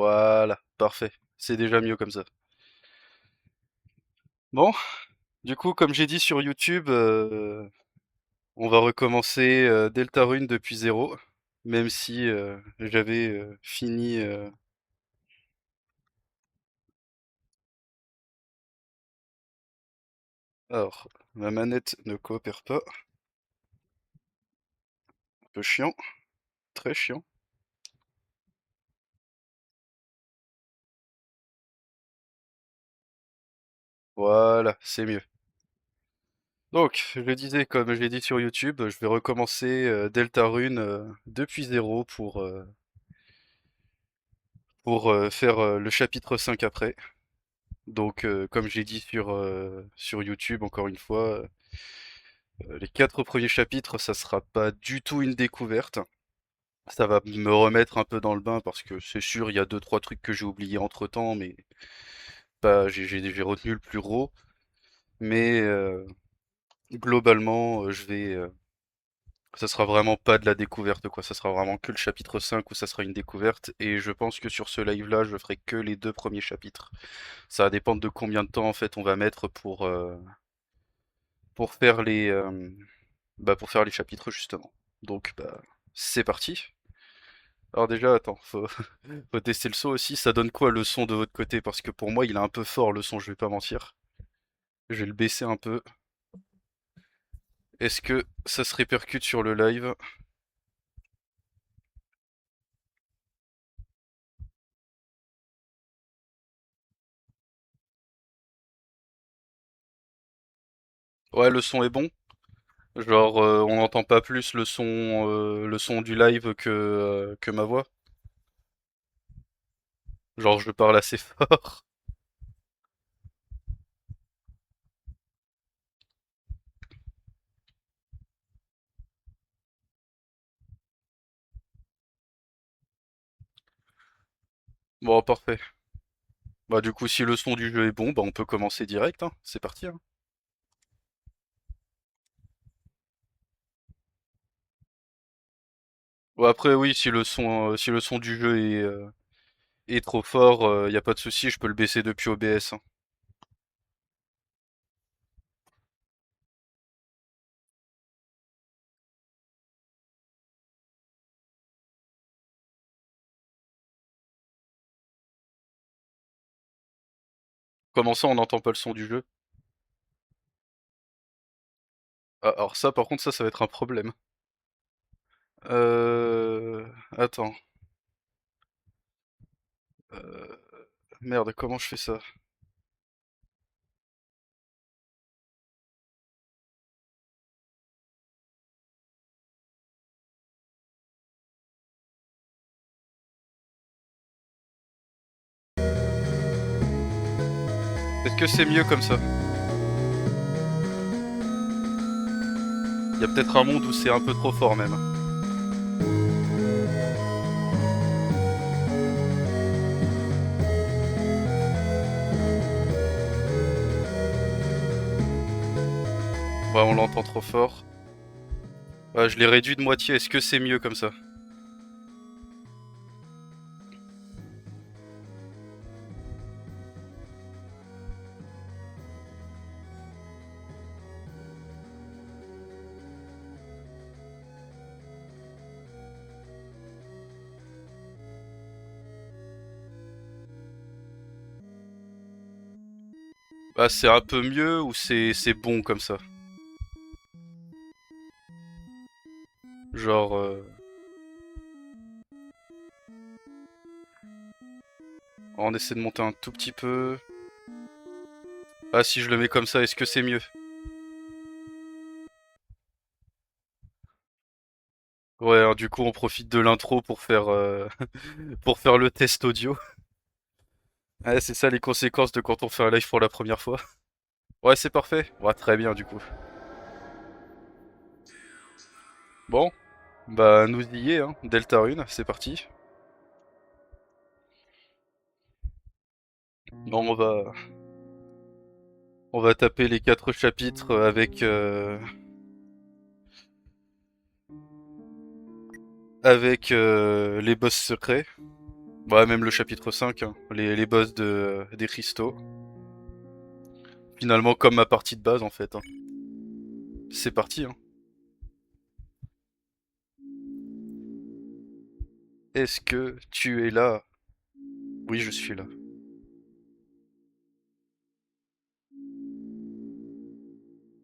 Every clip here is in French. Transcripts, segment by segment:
Voilà, parfait. C'est déjà mieux comme ça. Bon, du coup, comme j'ai dit sur YouTube, on va recommencer Deltarune depuis zéro, même si j'avais fini. Alors, ma manette ne coopère pas, un peu chiant, très chiant. Voilà, c'est mieux. Donc, je le disais, comme je l'ai dit sur YouTube, je vais recommencer Deltarune depuis zéro pour faire le chapitre 5 après. Donc, comme j'ai dit sur YouTube, encore une fois, les 4 premiers chapitres, ça sera pas du tout une découverte. Ça va me remettre un peu dans le bain parce que c'est sûr, il y a deux trois trucs que j'ai oubliés entre-temps, mais pas, j'ai retenu le plus gros. Mais globalement, ça sera vraiment pas de la découverte, quoi. Ça sera vraiment que le chapitre 5 où ça sera une découverte. Et je pense que sur ce live-là, je ferai que les deux premiers chapitres. Ça va dépendre de combien de temps en fait on va mettre pour faire pour faire les chapitres justement. Donc bah c'est parti. Alors déjà attends, faut tester le son aussi, ça donne quoi le son de votre côté? Parce que pour moi il est un peu fort le son, je vais pas mentir. Je vais le baisser un peu. Est-ce que ça se répercute sur le live? Ouais, le son est bon. Genre on n'entend pas plus le son du live que ma voix. Genre je parle assez fort. Bon parfait. Bah du coup si le son du jeu est bon, bah on peut commencer direct, hein. C'est parti, hein. Bon après oui si le son du jeu est trop fort, y a pas de souci, je peux le baisser depuis OBS, hein. Comment ça on n'entend pas le son du jeu? Ah, alors ça par contre ça va être un problème. Attends. Euh... Merde, comment je fais ça? Est-ce que c'est mieux comme ça? Y a peut-être un monde où c'est un peu trop fort même. Ouais, on l'entend trop fort. Ouais, je l'ai réduit de moitié, est-ce que c'est mieux comme ça? Bah c'est un peu mieux ou c'est bon comme ça? Genre on essaie de monter un tout petit peu. Ah si je le mets comme ça, est-ce que c'est mieux? Ouais, alors, du coup on profite de l'intro pour faire pour faire le test audio. Ouais, c'est ça les conséquences de quand on fait un live pour la première fois. Ouais, c'est parfait. Ouais, très bien du coup. Bon, bah nous y est, hein. Delta 1, c'est parti. Bon, on va taper les 4 chapitres avec les boss secrets. Ouais, même le chapitre 5, hein, les boss des cristaux. Finalement, comme ma partie de base, en fait, hein. C'est parti, hein. Est-ce que tu es là? Oui, je suis là.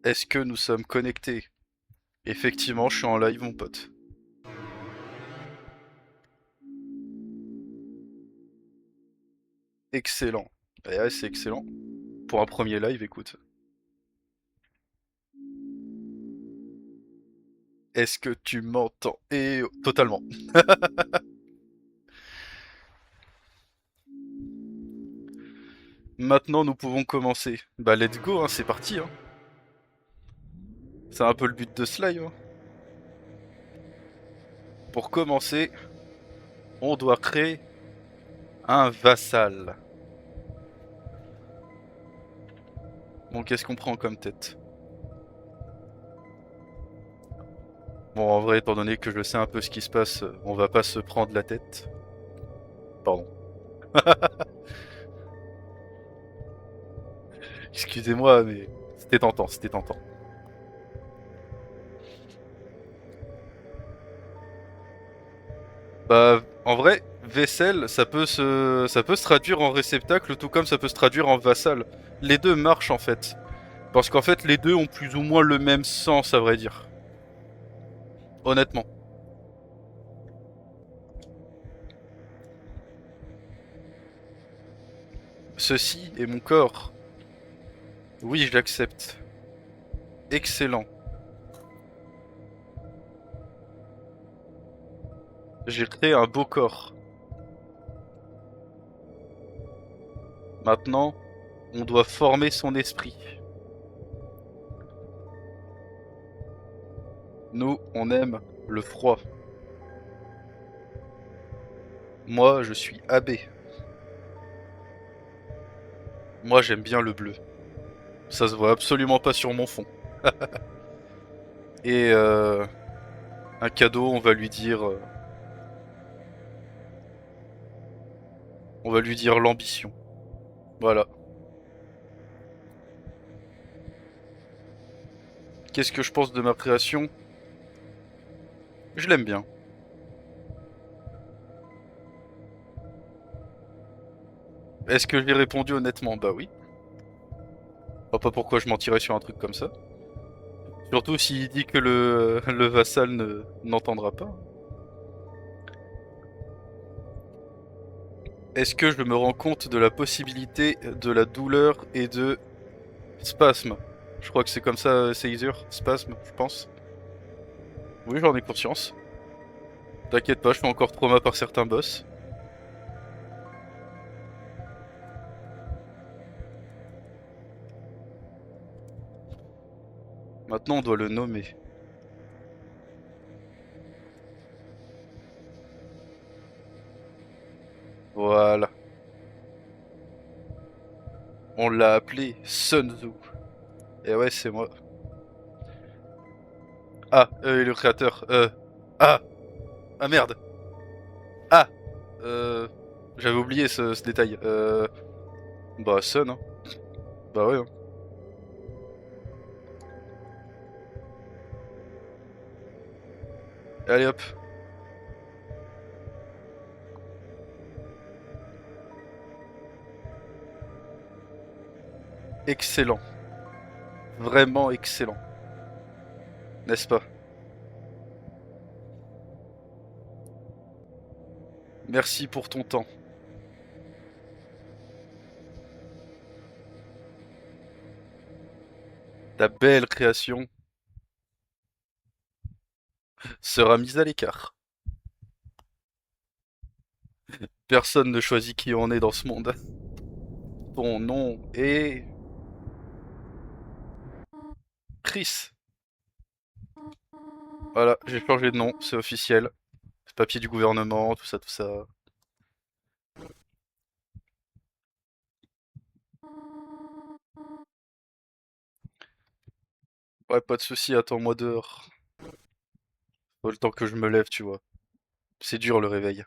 Est-ce que nous sommes connectés? Effectivement, je suis en live, mon pote. Excellent. Eh ouais, c'est excellent. Pour un premier live, écoute. Est-ce que tu m'entends? Et totalement. Maintenant, nous pouvons commencer. Bah, let's go, hein, c'est parti, hein. C'est un peu le but de ce live, hein. Pour commencer, on doit créer un vassal. Bon, qu'est-ce qu'on prend comme tête? Bon, en vrai, étant donné que je sais un peu ce qui se passe, on va pas se prendre la tête. Pardon. Excusez-moi, mais c'était tentant, c'était tentant. Bah, en vrai, vaisselle, ça peut se traduire en réceptacle, tout comme ça peut se traduire en vassal. Les deux marchent en fait. Parce qu'en fait, les deux ont plus ou moins le même sens, à vrai dire. Honnêtement. Ceci est mon corps. Oui, je l'accepte. Excellent. J'ai créé un beau corps. Maintenant, on doit former son esprit. Nous, on aime le froid. Moi, je suis abbé. Moi, j'aime bien le bleu. Ça se voit absolument pas sur mon fond. Et un cadeau, on va lui dire l'ambition. Voilà. Qu'est-ce que je pense de ma création? Je l'aime bien. Est-ce que j'ai répondu honnêtement? Bah oui. Je vois pas pourquoi je mentirais sur un truc comme ça. Surtout s'il dit que le vassal n'entendra pas. Est-ce que je me rends compte de la possibilité de la douleur et de spasme? Je crois que c'est comme ça, Caesar. Spasme, je pense. Oui, j'en ai conscience. T'inquiète pas, je fais encore trauma par certains boss. Maintenant, on doit le nommer. Voilà. On l'a appelé Sun Tzu. Et ouais, c'est moi. Ah, le créateur. Ah, ah merde. Ah, euh, j'avais oublié ce détail. Bah Sun, hein. Bah ouais, hein. Allez hop. Excellent. Vraiment excellent. N'est-ce pas? Merci pour ton temps. Ta belle création sera mise à l'écart. Personne ne choisit qui on est dans ce monde. Ton nom est Chris. Voilà, j'ai changé de nom, c'est officiel. Papier du gouvernement, tout ça, tout ça. Ouais, pas de souci, attends-moi dehors. Faut le temps que je me lève, tu vois. C'est dur le réveil.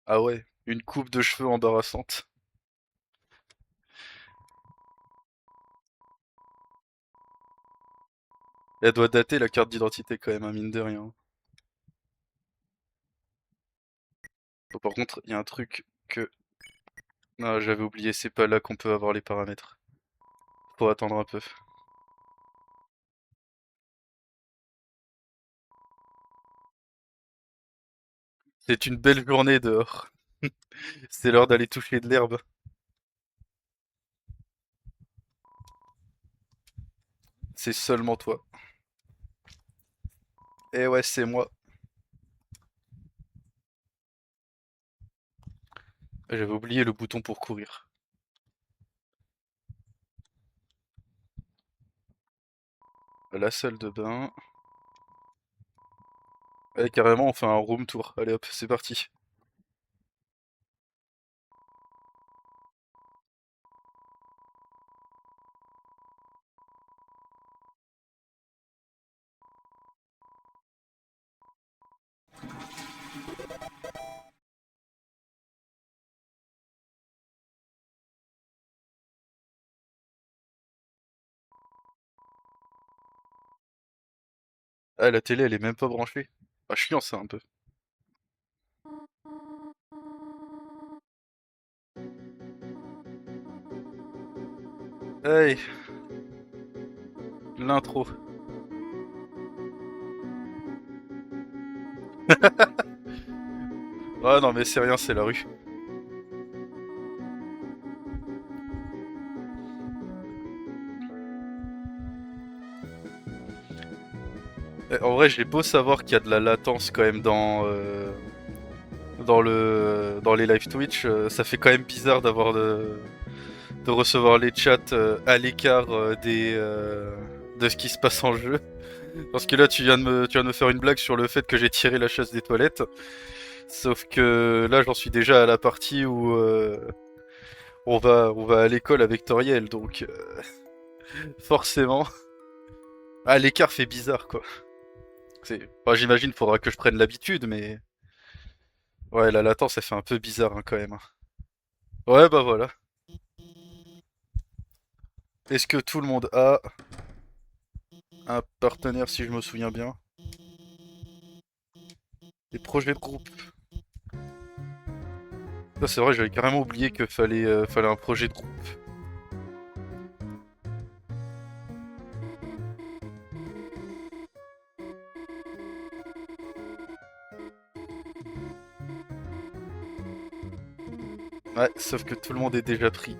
Ah ouais, une coupe de cheveux embarrassante. Elle doit dater la carte d'identité quand même, hein, mine de rien. Bon, par contre, il y a un truc que... Ah, j'avais oublié, c'est pas là qu'on peut avoir les paramètres. Faut attendre un peu. C'est une belle journée dehors. C'est l'heure d'aller toucher de l'herbe. C'est seulement toi. Eh ouais, c'est moi. J'avais oublié le bouton pour courir. La salle de bain. Eh, carrément, on fait un room tour. Allez hop, c'est parti. Ah, la télé, elle est même pas branchée. Ah, chiant ça un peu. Hey, l'intro. Ah non, mais c'est rien, c'est la rue. En vrai, j'ai beau savoir qu'il y a de la latence quand même dans les live Twitch, ça fait quand même bizarre de recevoir les chats à l'écart de ce qui se passe en jeu. Parce que là, tu viens de me faire une blague sur le fait que j'ai tiré la chasse des toilettes. Sauf que là, j'en suis déjà à la partie où on va à l'école avec Toriel, donc forcément, ah, l'écart fait bizarre quoi. J'imagine faudra que je prenne l'habitude, mais ouais, la latence, elle fait un peu bizarre hein, quand même, hein. Ouais, bah voilà. Est-ce que tout le monde a un partenaire, si je me souviens bien? Des projets de groupe. Ça, c'est vrai, j'avais carrément oublié qu'il fallait un projet de groupe. Ouais, sauf que tout le monde est déjà pris.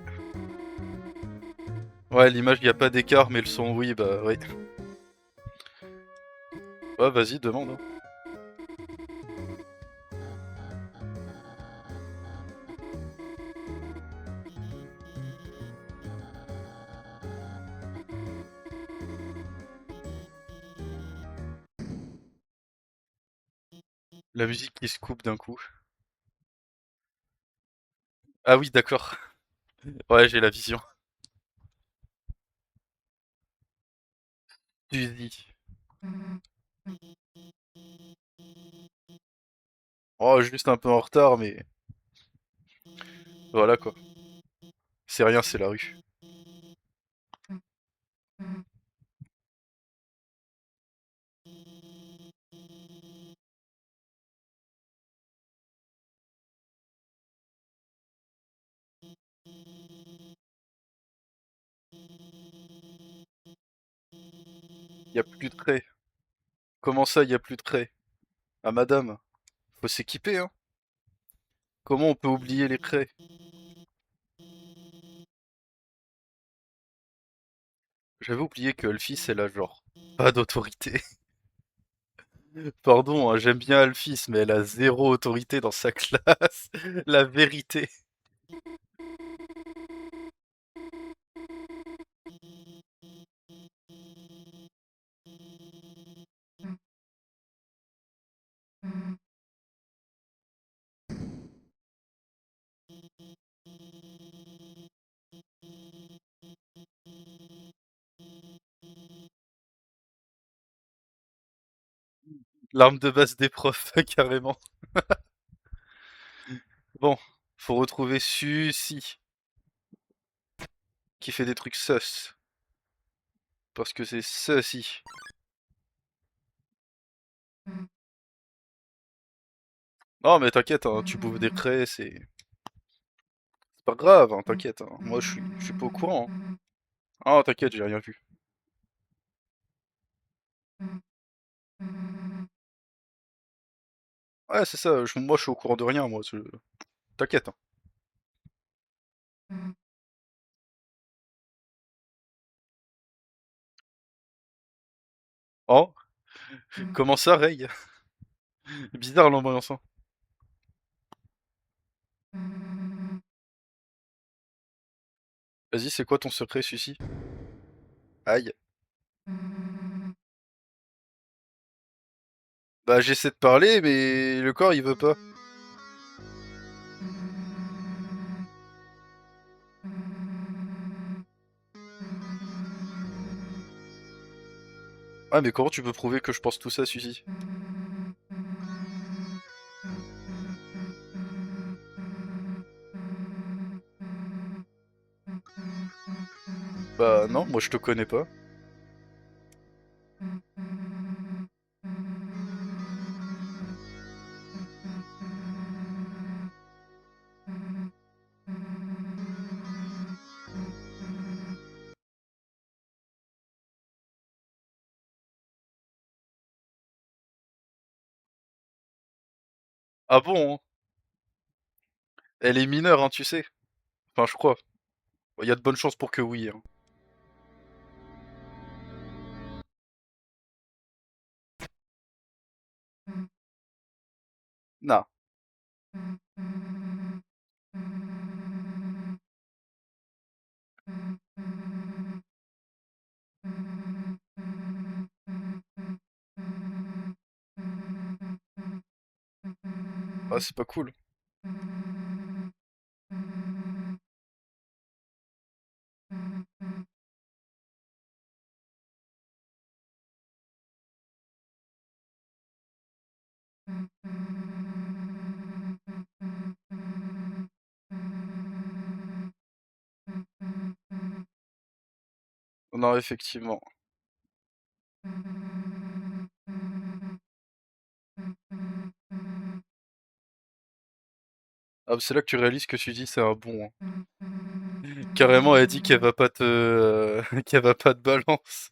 Ouais, l'image, y a pas d'écart, mais le son, oui, bah oui. Ouais, vas-y, demande, hein. La musique qui se coupe d'un coup. Ah oui, d'accord. Ouais, j'ai la vision. Tu dis. Oh, juste un peu en retard, mais voilà quoi. C'est rien, c'est la rue. Y a plus de craie. Comment ça, y a plus de craie? Ah madame, faut s'équiper, hein. Comment on peut oublier les craies? J'avais oublié que Elfis, elle a genre pas d'autorité. Pardon, hein, j'aime bien Elfis, mais elle a zéro autorité dans sa classe. La vérité. L'arme de base des profs, carrément. Bon, faut retrouver Suzy, qui fait des trucs sus. Parce que c'est ceci. Non mais t'inquiète, hein, tu bouffes des craies, c'est pas grave, hein, t'inquiète. Hein. Moi je suis pas au courant. Hein. Ah t'inquiète, j'ai rien vu. Ouais c'est ça, moi je suis au courant de rien, moi. T'inquiète. Hein. Oh, comment ça, Ray? Bizarre l'ambiance. Hein. Vas-y, c'est quoi ton secret, Suzy? Aïe. Bah j'essaie de parler, mais le corps il veut pas. Ah mais comment tu peux prouver que je pense tout ça, Suzy? Bah non, moi je te connais pas. Ah bon, hein. Elle est mineure, hein, tu sais. Enfin, je crois. Il y a de bonnes chances pour que oui. Hein. Non. Ah, c'est pas cool. Non, effectivement. Ah, bah, c'est là que tu réalises que Suzy c'est un bon. Hein. Carrément, elle dit qu'elle va pas te, qu'elle va pas te balance.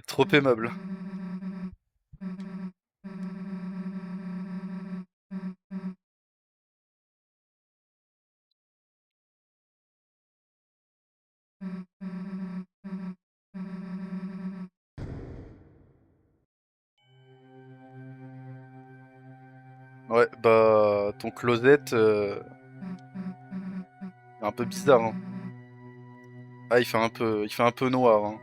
Trop aimable. Ouais, bah ton closet, est un peu bizarre. Hein. Ah, il fait un peu noir. Hein.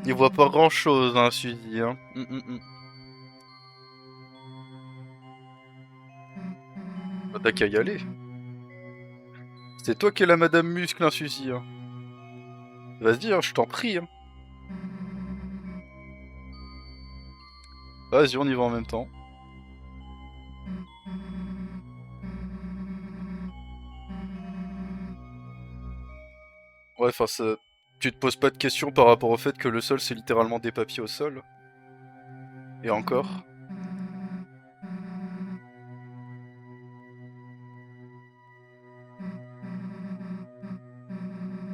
Il voit pas grand-chose, hein, Suzy. Hein. Bah, t'as qu'à y aller. C'est toi qui es la Madame Muscle, hein, Suzy. Hein. Vas-y, hein, je t'en prie. Hein. Vas-y, on y va en même temps. Ouais, enfin, tu te poses pas de questions par rapport au fait que le sol, c'est littéralement des papiers au sol. Et encore.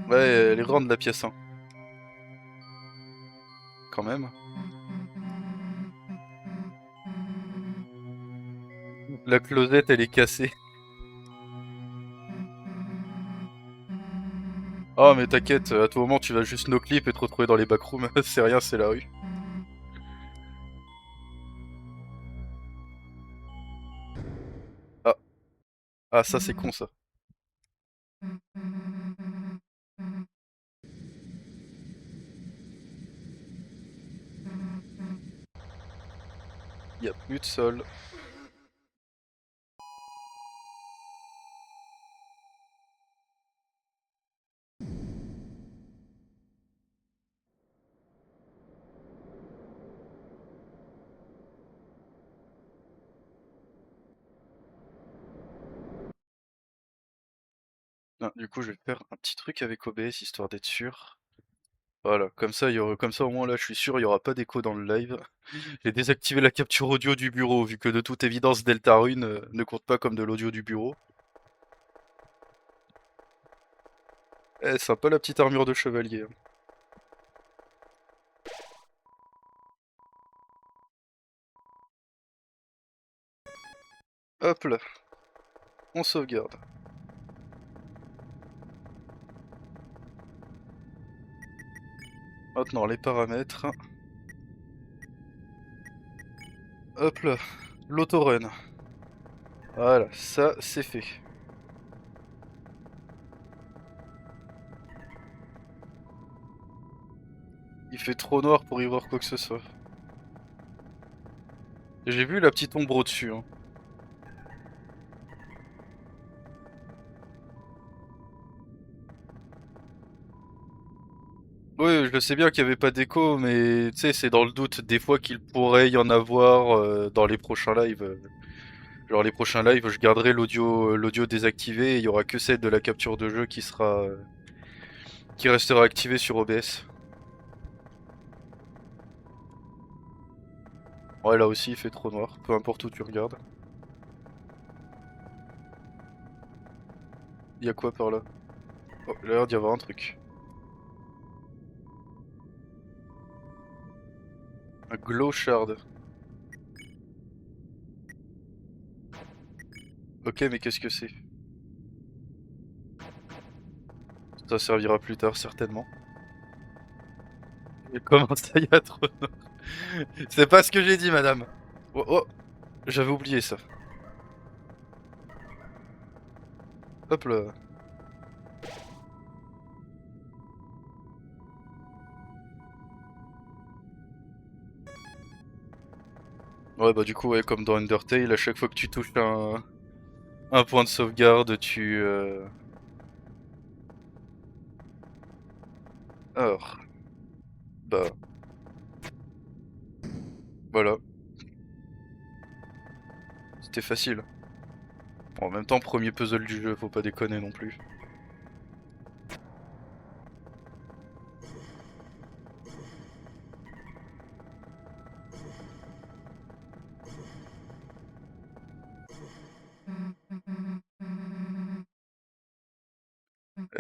Ouais, elle est grande la pièce, hein. Quand même. La closette, elle est cassée. Oh, mais t'inquiète, à tout moment, tu vas juste no clip et te retrouver dans les backrooms. C'est rien, c'est la rue. Ah, ah, ça, c'est con, ça. Y a plus de sol. Ah, du coup, je vais faire un petit truc avec OBS histoire d'être sûr. Voilà, comme ça, comme ça au moins là, je suis sûr, il y aura pas d'écho dans le live. J'ai désactivé la capture audio du bureau, vu que de toute évidence, Deltarune ne compte pas comme de l'audio du bureau. Eh, sympa la petite armure de chevalier, hein. Hop là, on sauvegarde. Maintenant, les paramètres. Hop là, l'autorun. Voilà, ça, c'est fait. Il fait trop noir pour y voir quoi que ce soit. J'ai vu la petite ombre au-dessus, hein. Oui, je sais bien qu'il n'y avait pas d'écho, mais tu sais, c'est dans le doute des fois qu'il pourrait y en avoir dans les prochains lives. Genre les prochains lives, je garderai l'audio désactivé et il y aura que celle de la capture de jeu qui restera activée sur OBS. Ouais, là aussi il fait trop noir, peu importe où tu regardes. Il y a quoi par là? Oh, il a l'air d'y avoir un truc. Un glow shard. Ok, mais qu'est-ce que c'est? Ça servira plus tard, certainement. Et comment ça y a trop noir? C'est pas ce que j'ai dit, madame. Oh, oh, j'avais oublié ça. Hop là. Ouais, bah du coup, ouais, comme dans Undertale, à chaque fois que tu touches un point de sauvegarde, Alors, bah, voilà. C'était facile. Bon, en même temps, premier puzzle du jeu, faut pas déconner non plus.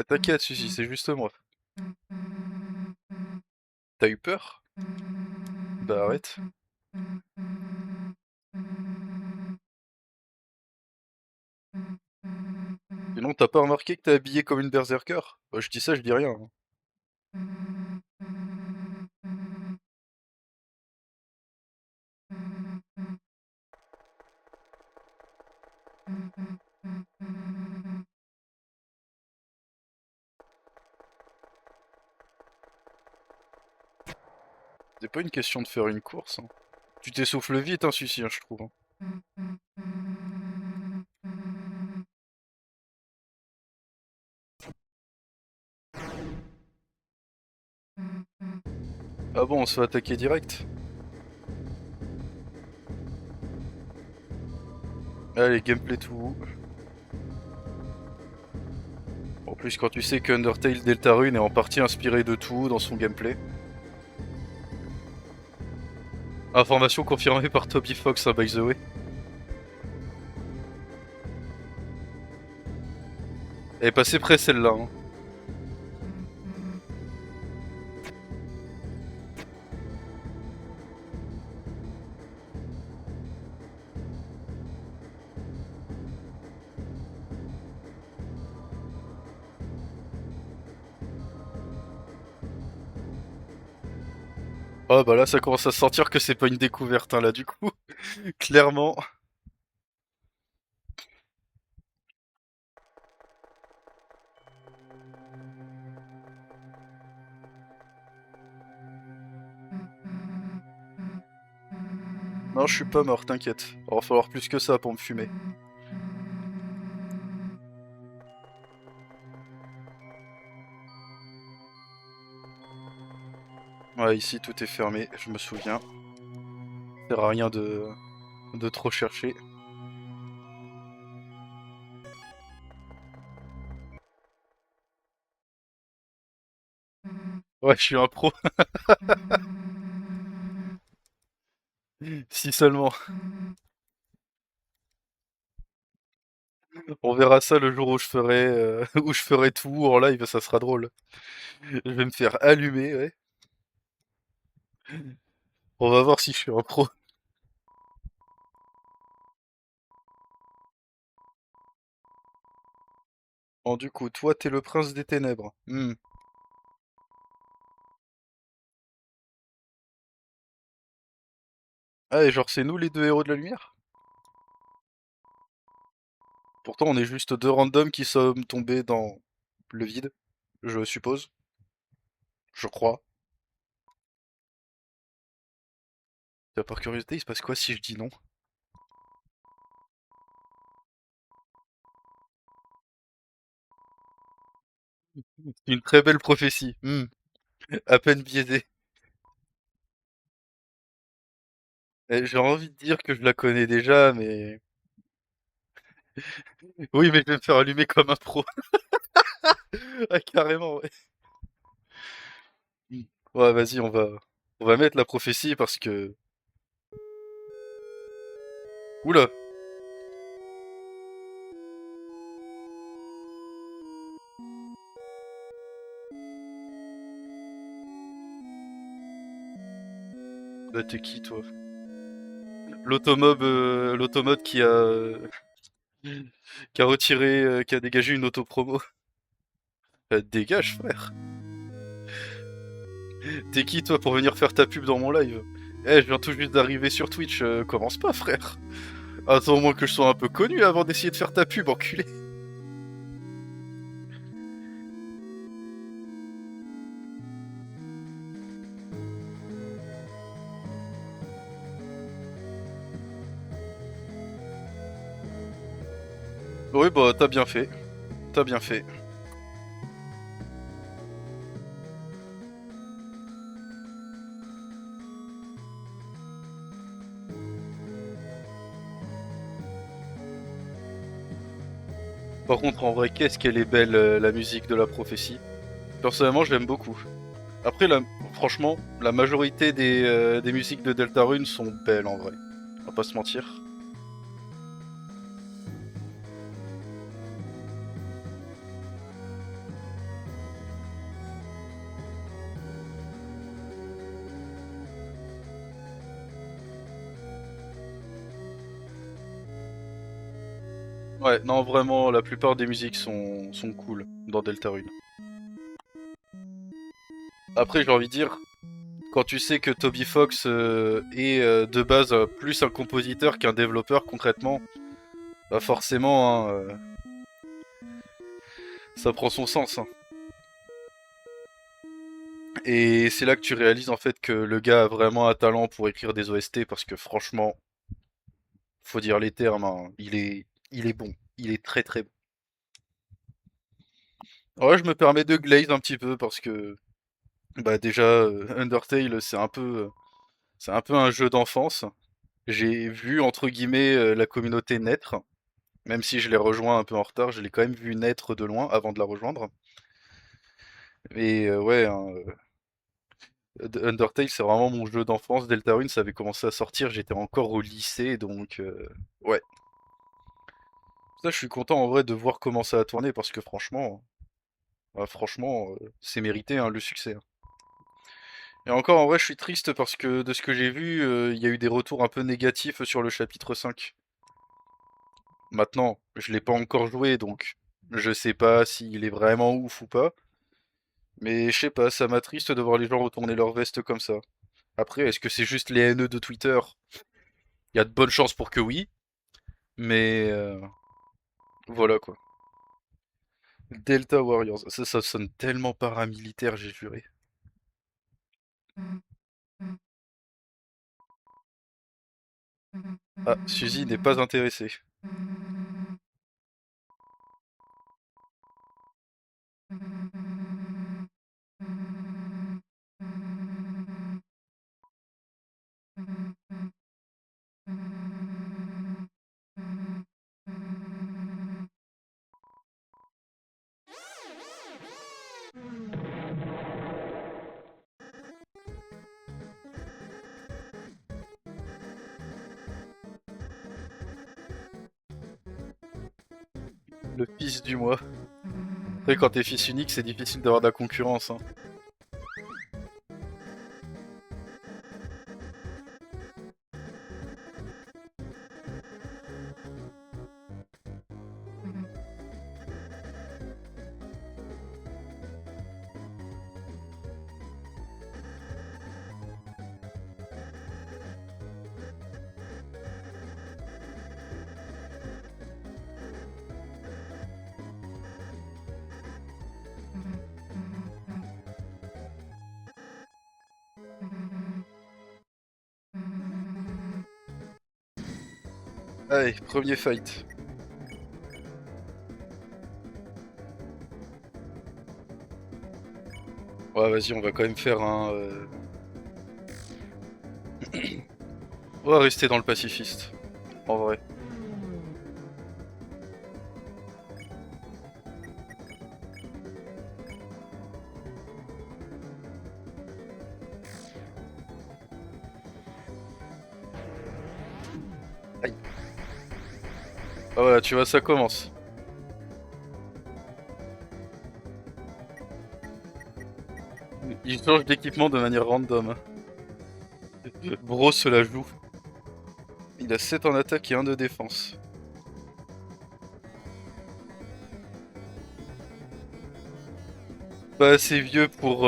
T'inquiète, si, c'est juste moi. T'as eu peur? Bah arrête. Sinon, t'as pas remarqué que t'es habillé comme une berserker? Bah, je dis ça, je dis rien, hein. C'est pas une question de faire une course, hein. Tu t'essouffles vite, hein, celui-ci, hein, je trouve, hein. Ah bon, on se fait attaquer direct? Allez, gameplay tout. En plus, quand tu sais que Undertale Deltarune est en partie inspiré de tout dans son gameplay. Information confirmée par Toby Fox, hein, by the way. Elle est passée près celle-là, hein. Ah bah là, ça commence à se sentir que c'est pas une découverte, hein, là, du coup. Clairement. Non, je suis pas mort, t'inquiète. Il va falloir plus que ça pour me fumer. Ouais, ici tout est fermé, je me souviens. Ça sert à rien de trop chercher. Ouais, je suis un pro. Si seulement. On verra ça le jour où je ferai, où je ferai tout en live, ça sera drôle. Je vais me faire allumer, ouais. On va voir si je suis un pro. Bon, du coup, toi, t'es le prince des ténèbres. Ah, et genre, c'est nous les deux héros de la lumière? Pourtant, on est juste deux randoms qui sommes tombés dans le vide, je suppose. Je crois. Par curiosité, il se passe quoi si je dis non? Une très belle prophétie. À peine biaisée. J'ai envie de dire que je la connais déjà, mais... Oui, mais je vais me faire allumer comme un pro. Ah, carrément, ouais. Mm. Ouais, vas-y, on va mettre la prophétie parce que... Oula, bah t'es qui, toi? L'automode qui a retiré, qui a dégagé une autopromo. Dégage, frère. T'es qui, toi, pour venir faire ta pub dans mon live? Eh, je viens tout juste d'arriver sur Twitch, commence pas, frère. Attends au moins que je sois un peu connu avant d'essayer de faire ta pub, enculé. Oui, bah, t'as bien fait. T'as bien fait. Par contre, en vrai, qu'est-ce qu'elle est belle, la musique de la prophétie. Personnellement, je l'aime beaucoup. Après, franchement, la majorité des musiques de Deltarune sont belles, en vrai. On va pas se mentir. Ouais, non, vraiment, la plupart des musiques sont cool dans Deltarune. Après, j'ai envie de dire, quand tu sais que Toby Fox est de base plus un compositeur qu'un développeur concrètement, bah forcément, hein, ça prend son sens, hein. Et c'est là que tu réalises en fait que le gars a vraiment un talent pour écrire des OST parce que franchement, faut dire les termes, hein, il est bon, il est très très bon. Ouais, je me permets de glaze un petit peu parce que bah déjà Undertale c'est un peu un jeu d'enfance. J'ai vu entre guillemets la communauté naître. Même si je l'ai rejoint un peu en retard, je l'ai quand même vu naître de loin avant de la rejoindre. Et ouais, hein, Undertale, c'est vraiment mon jeu d'enfance. Deltarune, ça avait commencé à sortir, j'étais encore au lycée, donc ouais. Ça, je suis content en vrai de voir comment ça a tourné parce que franchement, c'est mérité hein, le succès, hein. Et encore en vrai, je suis triste parce que de ce que j'ai vu, il y a eu des retours un peu négatifs sur le chapitre 5. Maintenant, je l'ai pas encore joué, donc je sais pas s'il est vraiment ouf ou pas. Mais je sais pas, ça m'attriste de voir les gens retourner leur veste comme ça. Après, est-ce que c'est juste les haineux de Twitter? Il y a de bonnes chances pour que oui, mais voilà quoi. Delta Warriors, ça sonne tellement paramilitaire, j'ai juré. Ah, Suzy n'est pas intéressée. Le fils du mois. Après, quand t'es fils unique, c'est difficile d'avoir de la concurrence, hein. Allez, premier fight. Ouais, vas-y, on va quand même faire un... On va rester dans le pacifiste, en vrai. Aïe. Ah voilà, tu vois, ça commence. Il change d'équipement de manière random. Bro se la joue. Il a 7 en attaque et 1 de défense. Pas assez vieux pour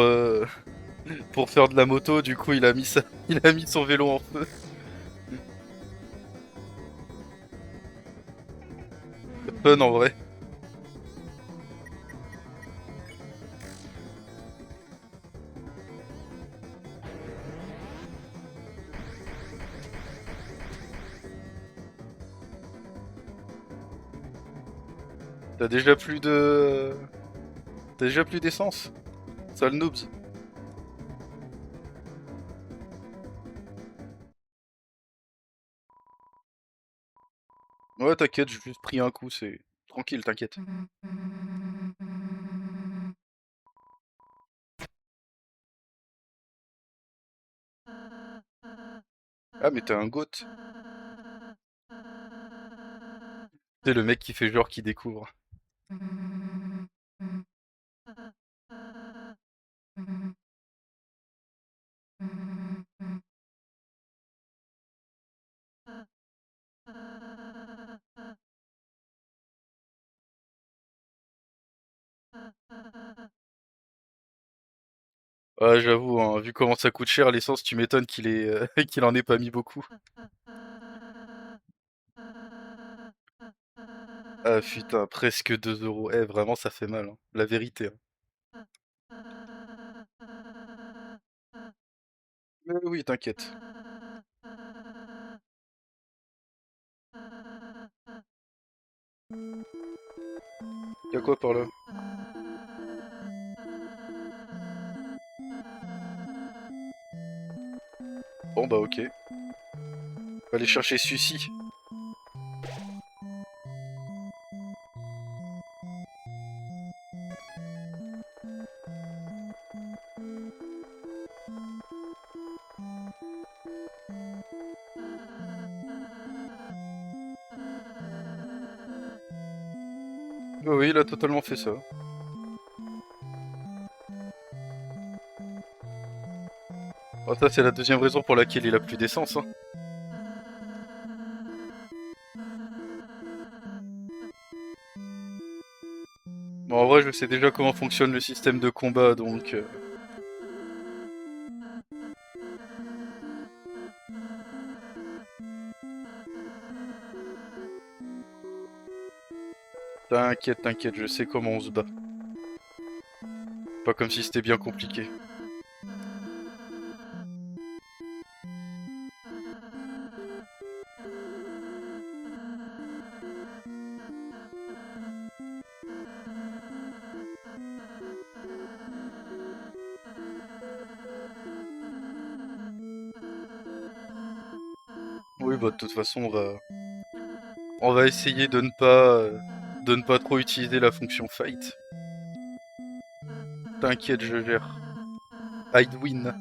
faire de la moto, du coup il a mis il a mis son vélo en feu. Fun en vrai. T'as déjà plus de... T'as déjà plus d'essence? Sale noobs. Ouais, t'inquiète, j'ai juste pris un coup, c'est... Tranquille, t'inquiète. Ah, mais t'es un goth. C'est le mec qui fait genre qui découvre. Ah, j'avoue, hein, vu comment ça coûte cher l'essence, tu m'étonnes qu'il qu'il en ait pas mis beaucoup. Ah putain, presque 2 euros. Eh, vraiment, ça fait mal, hein. La vérité, hein. Mais oui, t'inquiète. Y'a quoi par là? Bon bah ok. On va aller chercher celui-ci. Oui, il a totalement fait ça. Bon, ça, c'est la deuxième raison pour laquelle il a plus d'essence, hein. Bon, en vrai, je sais déjà comment fonctionne le système de combat, donc... T'inquiète, t'inquiète, je sais comment on se bat. Pas comme si c'était bien compliqué. Oui, bah de toute façon, on va essayer de ne pas trop utiliser la fonction fight. T'inquiète, je gère. I'd win.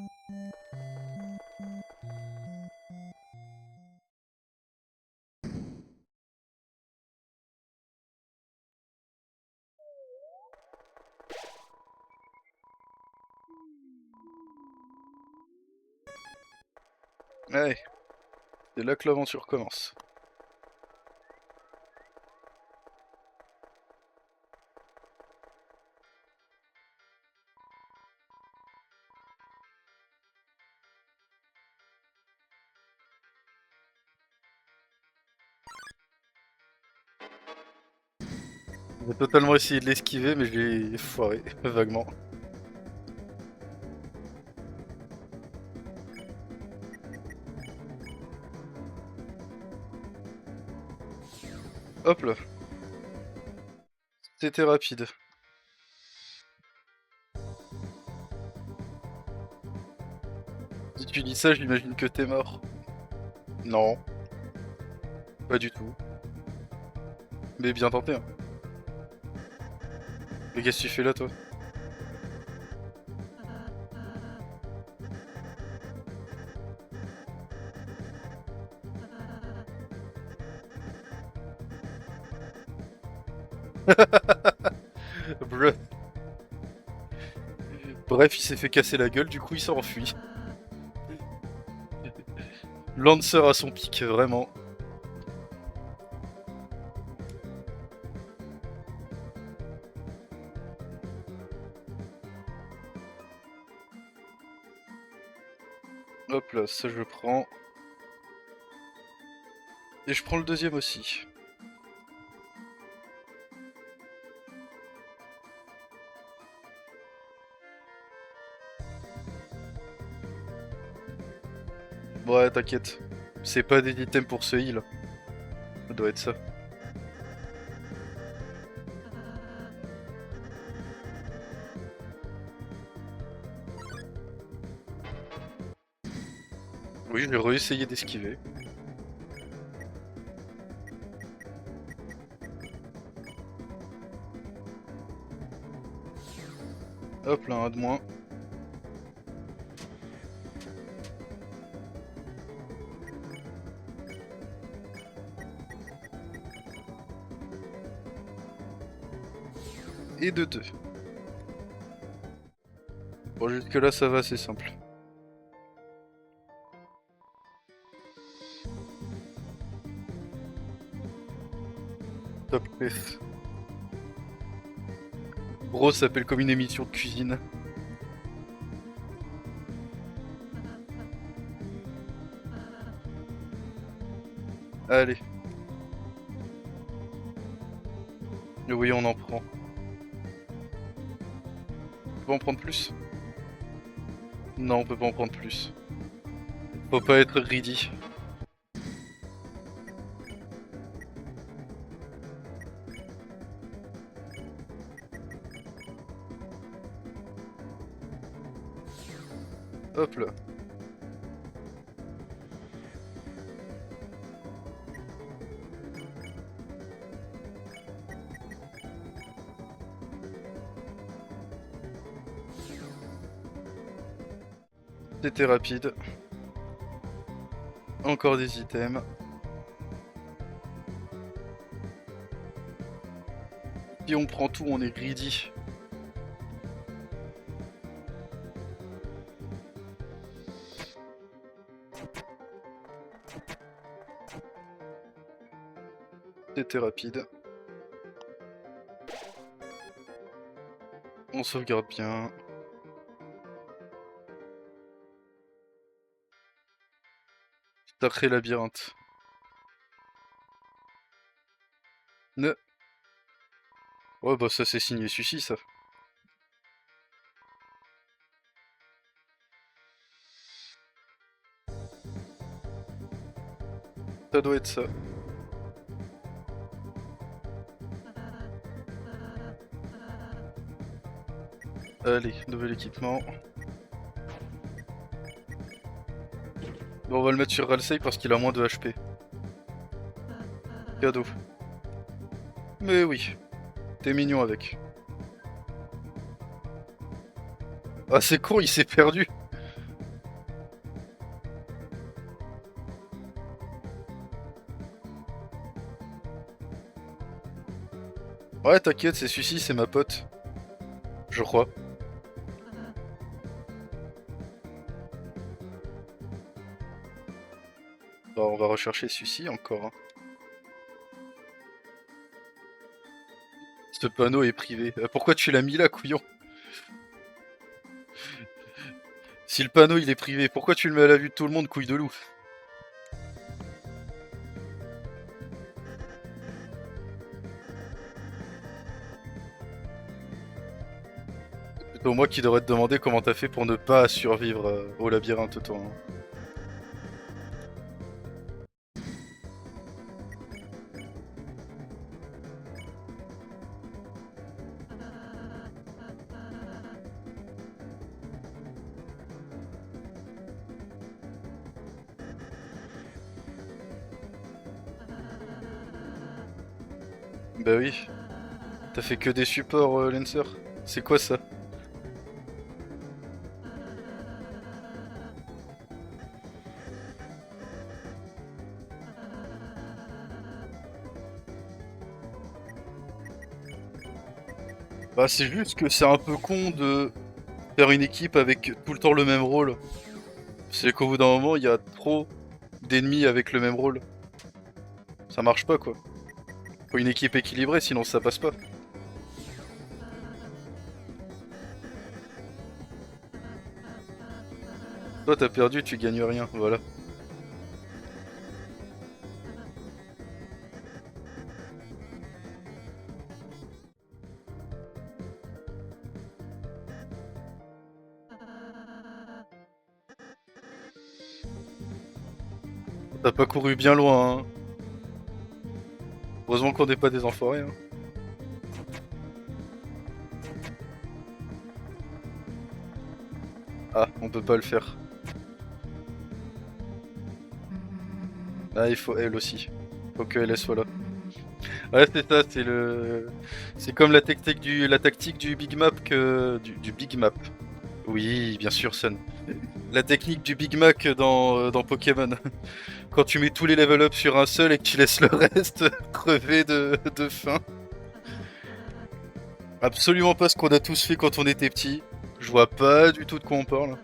Ouais, c'est là que l'aventure commence. J'ai totalement essayé de l'esquiver, mais j'ai foiré, vaguement. Hop là. C'était rapide. Si tu dis ça, j'imagine que t'es mort. Non, pas du tout. Mais bien tenté, hein. Mais qu'est-ce que tu fais là, toi? Bruh. Bref, il s'est fait casser la gueule, du coup il s'est enfui. Lancer à son pic, vraiment. Hop là, ça je prends. Et je prends le deuxième aussi. Ouais, t'inquiète. C'est pas des items pour ce heal. Ça doit être ça. Oui, je vais réessayer d'esquiver. Hop là, un de moins. Et de 2. Bon, jusque là ça va, c'est simple. Top F. Bro, ça s'appelle comme une émission de cuisine. Allez. Oui, on en prend. On peut en prendre plus? Non, on peut pas en prendre plus. Faut pas être greedy. Hop là. C'était rapide. Encore des items. Si on prend tout, on est greedy. C'était rapide. On sauvegarde bien. Sacré labyrinthe. Ne. Ouais, bah ça c'est signé Sushi, ça. Ça doit être ça. Allez, nouvel équipement. Bon, on va le mettre sur Ralsei parce qu'il a moins de HP. Cadeau. Mais oui, t'es mignon avec. Ah, c'est con, il s'est perdu. Ouais, t'inquiète, c'est Sushi, c'est ma pote. Je crois. Alors, on va rechercher celui-ci encore, hein. Ce panneau est privé. Pourquoi tu l'as mis là, couillon? Si le panneau il est privé, pourquoi tu le mets à la vue de tout le monde, couille de loup? C'est plutôt moi qui devrais te demander comment t'as fait pour ne pas survivre au labyrinthe, toi, hein. Bah oui. T'as fait que des supports, Lancer? C'est quoi ça? Bah c'est juste que c'est un peu con de faire une équipe avec tout le temps le même rôle. C'est qu'au bout d'un moment, il y a trop d'ennemis avec le même rôle. Ça marche pas quoi. Faut une équipe équilibrée, sinon ça passe pas. Toi t'as perdu, tu gagnes rien, voilà. T'as pas couru bien loin, hein. Heureusement qu'on n'est pas des enfoirés, hein. Ah, on peut pas le faire. Ah, il faut elle aussi. Faut qu'elle soit là. Ouais, c'est ça, c'est le... C'est comme la tactique du Big Map que... Du Big Map. Oui, bien sûr, Sun. La technique du Big Mac dans Pokémon. Quand tu mets tous les level up sur un seul et que tu laisses le reste crever de faim. Absolument pas ce qu'on a tous fait quand on était petit. Je vois pas du tout de quoi on parle.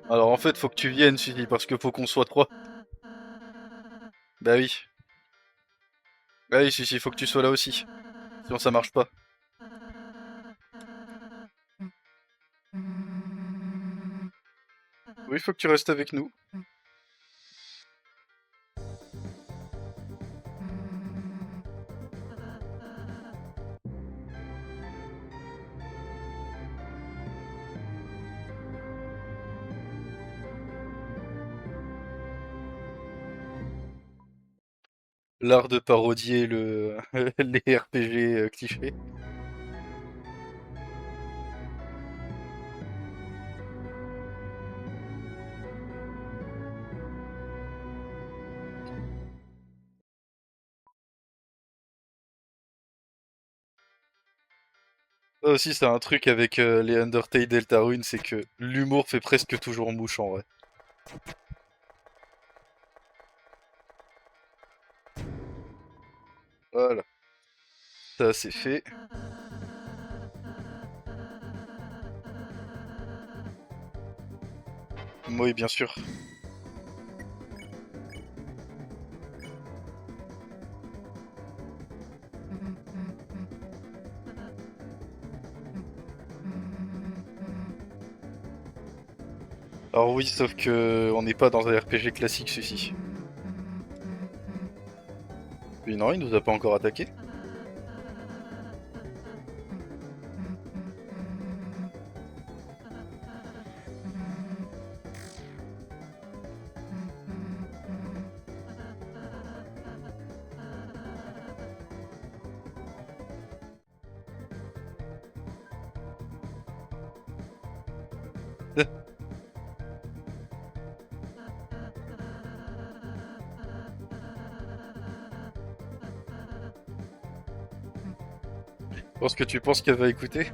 Alors en fait, faut que tu viennes, Suzy, parce que faut qu'on soit trois. Bah oui. Bah oui, Suzy, faut que tu sois là aussi. Sinon ça marche pas. Oui, faut que tu restes avec nous. L'art de parodier les RPG clichés. Ça aussi, c'est un truc avec les Undertale Deltarune, c'est que l'humour fait presque toujours mouche en vrai. Voilà, ça c'est fait. Oui, bien sûr. Alors oui, sauf que on n'est pas dans un RPG classique, ceci. Mais non, il nous a pas encore attaqué. Parce que tu penses qu'elle va écouter?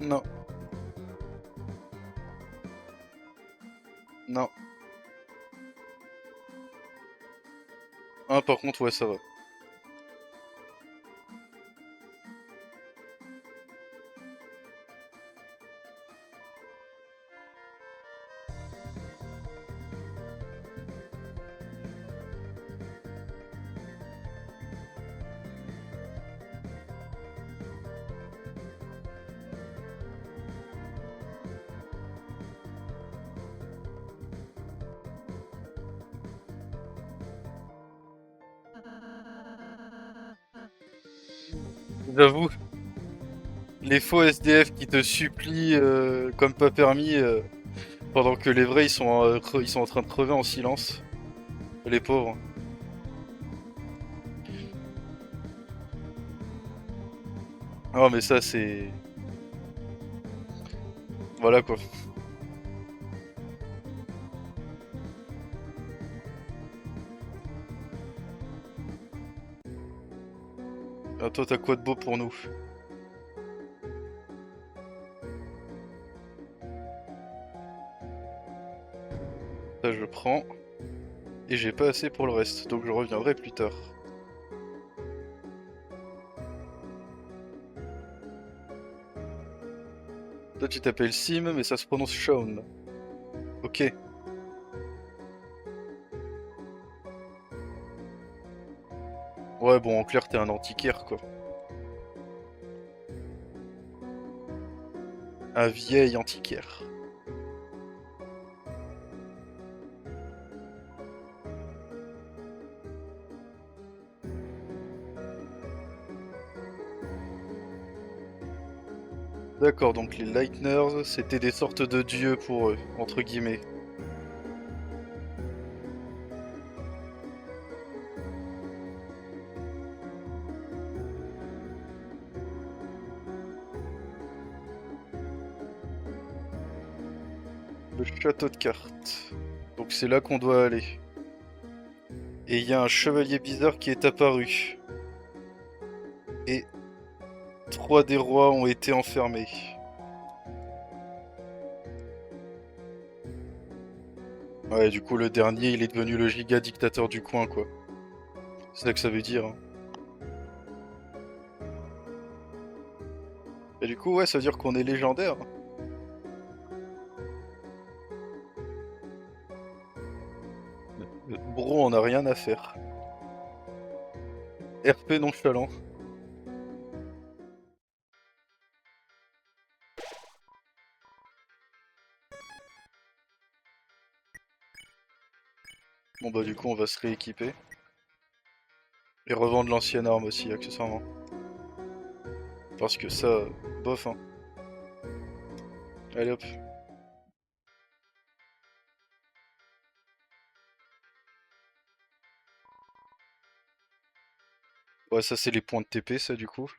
Non, non. Ah, par contre, ouais, ça va. J'avoue, les faux SDF qui te supplient comme pas permis pendant que les vrais ils sont en train de crever en silence. Les pauvres. Ah mais ça c'est... Voilà quoi. Ah, toi t'as quoi de beau pour nous? Ça je prends. Et j'ai pas assez pour le reste, donc je reviendrai plus tard. Toi tu t'appelles Sim, mais ça se prononce Shaun. Ok. Ouais bon en clair t'es un antiquaire quoi. Un vieil antiquaire. D'accord, donc les Lightners, c'était des sortes de dieux pour eux, entre guillemets. Le château de cartes. Donc c'est là qu'on doit aller. Et il y a un chevalier bizarre qui est apparu. Et 3 des rois ont été enfermés. Ouais, du coup le dernier, il est devenu le giga dictateur du coin, quoi. C'est ça que ça veut dire, hein. Et du coup, ouais, ça veut dire qu'on est légendaire. Bro, on a rien à faire. RP nonchalant. Bon bah du coup, on va se rééquiper. Et revendre l'ancienne arme aussi, accessoirement. Parce que ça, bof, hein. Allez hop. Ouais, ça c'est les points de TP, ça, du coup.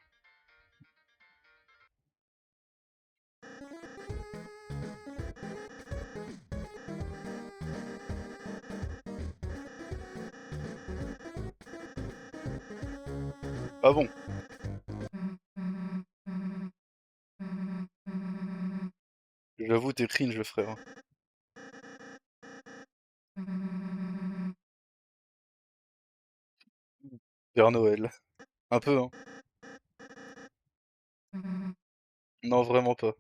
Ah bon. J'avoue, t'es cringe, frère. Père Noël. Un peu, hein. Non, vraiment pas.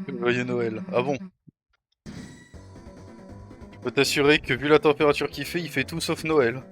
Joyeux Noël. Ah bon. Je peux t'assurer que vu la température qu'il fait tout sauf Noël.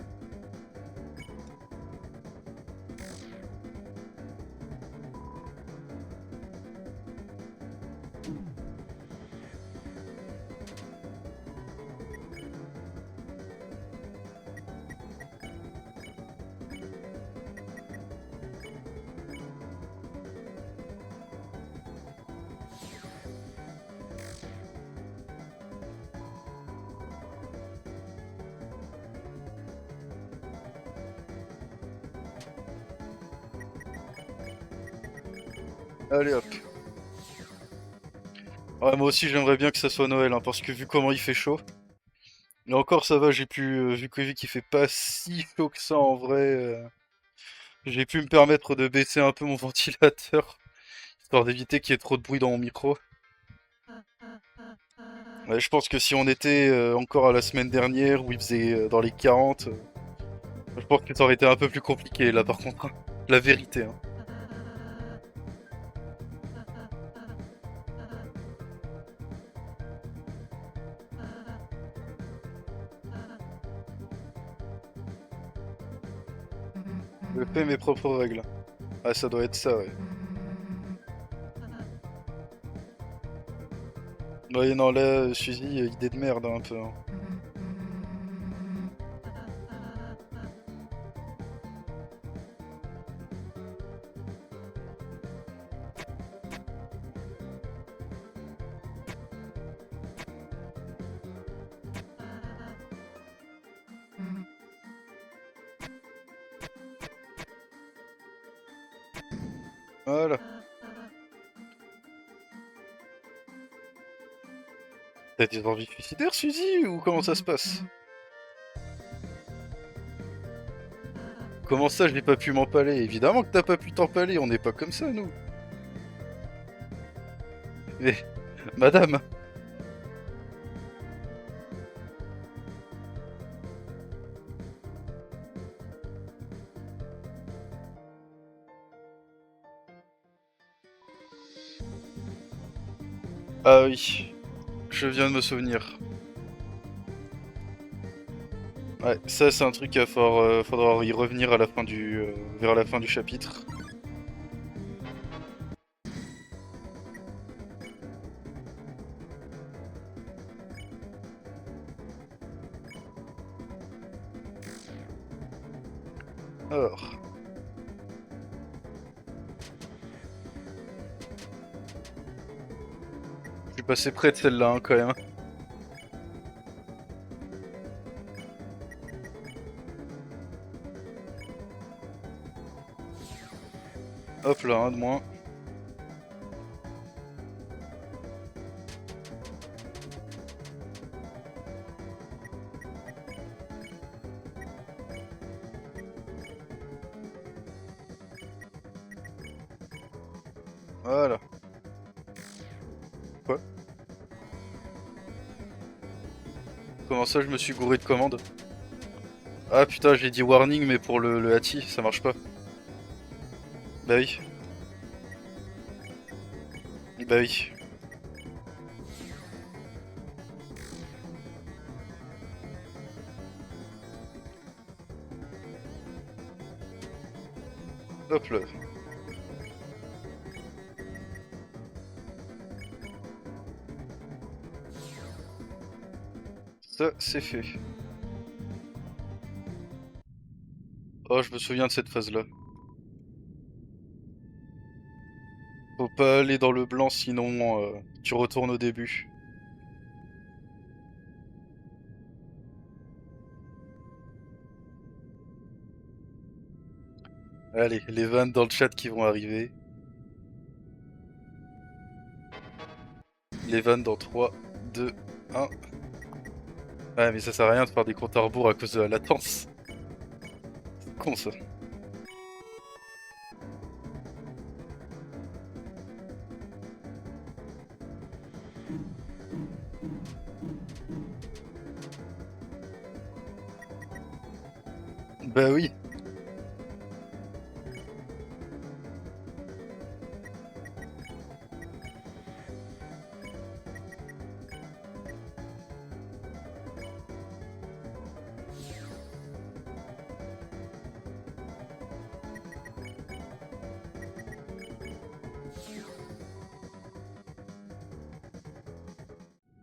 Allez hop. Ouais, moi aussi j'aimerais bien que ça soit Noël, hein, parce que vu comment il fait chaud. Et encore ça va, j'ai pu, vu qu'il fait pas si chaud que ça en vrai, j'ai pu me permettre de baisser un peu mon ventilateur, histoire d'éviter qu'il y ait trop de bruit dans mon micro. Ouais, je pense que si on était encore à la semaine dernière où il faisait dans les 40, je pense que ça aurait été un peu plus compliqué là par contre, hein. La vérité, hein. Je fais mes propres règles. Ah, ça doit être ça, ouais. Ouais, non, là, Suzy, idée de merde, hein, un peu, hein. Voilà. T'as des envies suicidaires, Suzy, ou comment ça se passe? Comment ça, je n'ai pas pu m'empaler? Évidemment que t'as pas pu t'empaler, on n'est pas comme ça, nous. Mais, madame, ah oui, je viens de me souvenir. Ouais, ça c'est un truc à faudra y revenir à la fin vers la fin du chapitre. Alors, je suis passé près de celle-là, hein, quand même. Hop là, un de moins. Voilà. Quoi? Comment ça, je me suis gouré de commande? Ah putain, j'ai dit warning, mais pour le hati, ça marche pas. Bah oui. Bah oui. Hop là. Ça, c'est fait. Oh, je me souviens de cette phase-là. Faut pas aller dans le blanc, sinon tu retournes au début. Allez, les vannes dans le chat qui vont arriver. Les vannes dans 3, 2, 1. Ouais, mais ça sert à rien de faire des comptes à rebours à cause de la latence. C'est con ça. Bah oui.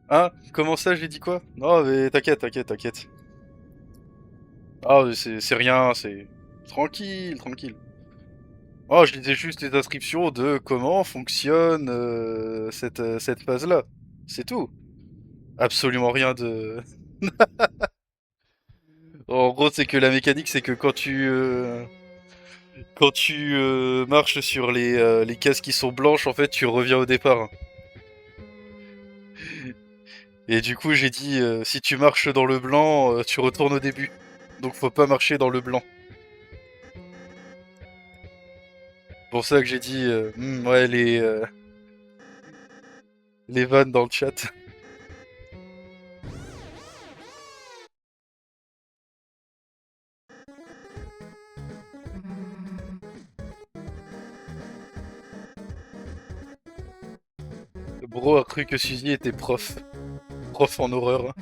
Hein? Comment ça, j'ai dit quoi? Non, mais t'inquiète, t'inquiète, t'inquiète. Ah, mais c'est rien, c'est... Tranquille, tranquille. Oh, je lisais juste les inscriptions de comment fonctionne cette phase-là. C'est tout. Absolument rien de... En gros, c'est que la mécanique, c'est que quand tu... Quand tu marches sur les cases qui sont blanches, en fait, tu reviens au départ. Et du coup, j'ai dit, si tu marches dans le blanc, tu retournes au début. Donc faut pas marcher dans le blanc. Pour ça que j'ai dit, ouais, les vannes dans le chat. Bro a cru que Suzy était prof. Prof en horreur.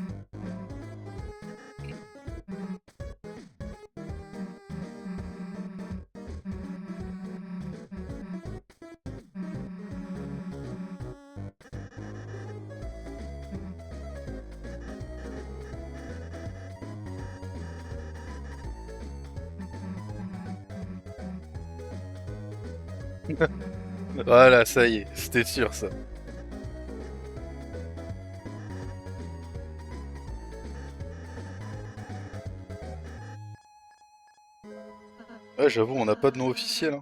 Voilà, ça y est, c'était sûr ça. Ouais, j'avoue, on n'a pas de nom officiel. Hein.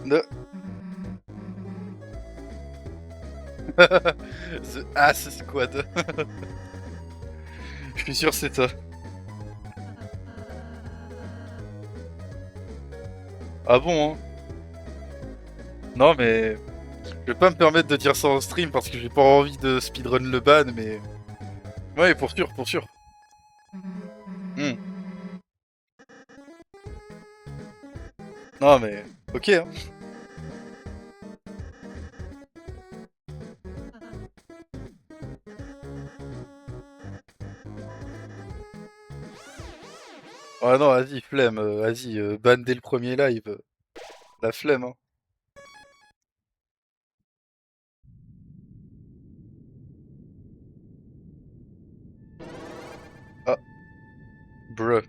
Ne- The Ass Squad. Je suis sûr que c'est ça. Ah bon, hein? Non, mais je vais pas me permettre de dire ça en stream parce que j'ai pas envie de speedrun le ban, mais... Ouais, pour sûr, pour sûr. Hmm. Non, mais... Ok, hein. Ah non, vas-y, flemme, vas-y, ban dès le premier live. La flemme, hein. Ah, bruh.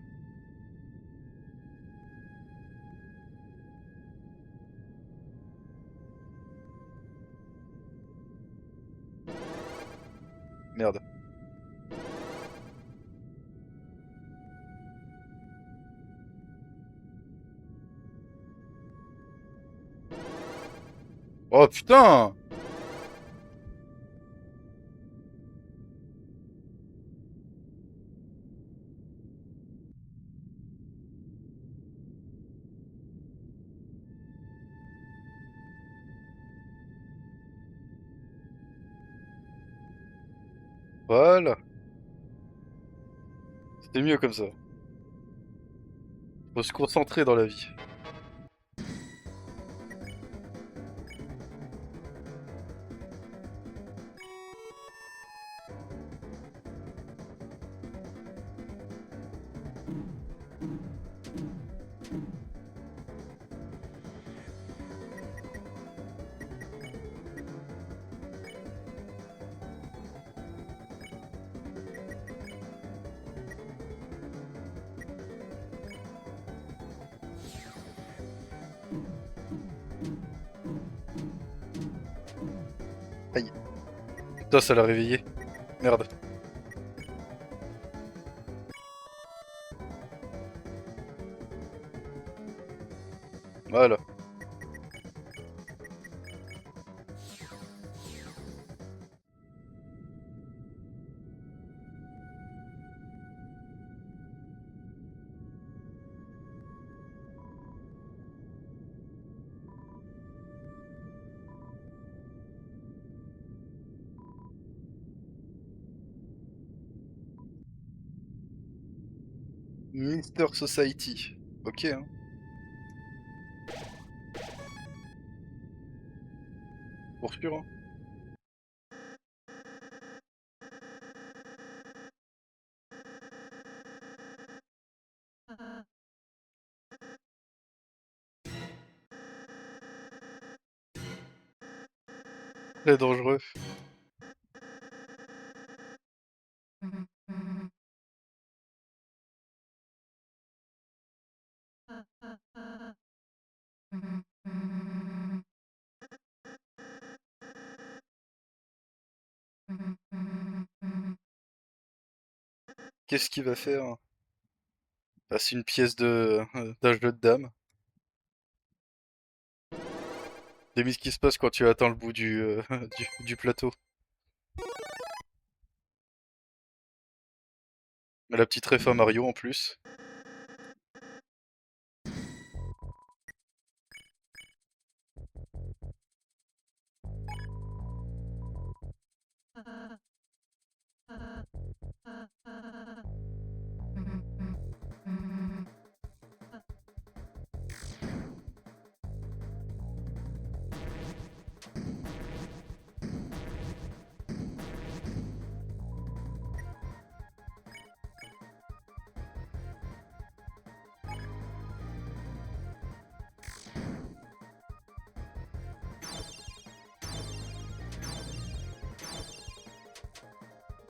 Merde. Oh putain! Voilà. C'était mieux comme ça. Faut se concentrer dans la vie. Aïe. Putain, ça l'a réveillé. Merde. Voilà. Mister Society. Ok, hein. Pour sûr, hein. Très dangereux. Qu'est-ce qu'il va faire? Bah, c'est une pièce de d'un jeu de dames. T'as mis ce qui se passe quand tu atteins le bout du plateau. La petite ref à Mario en plus.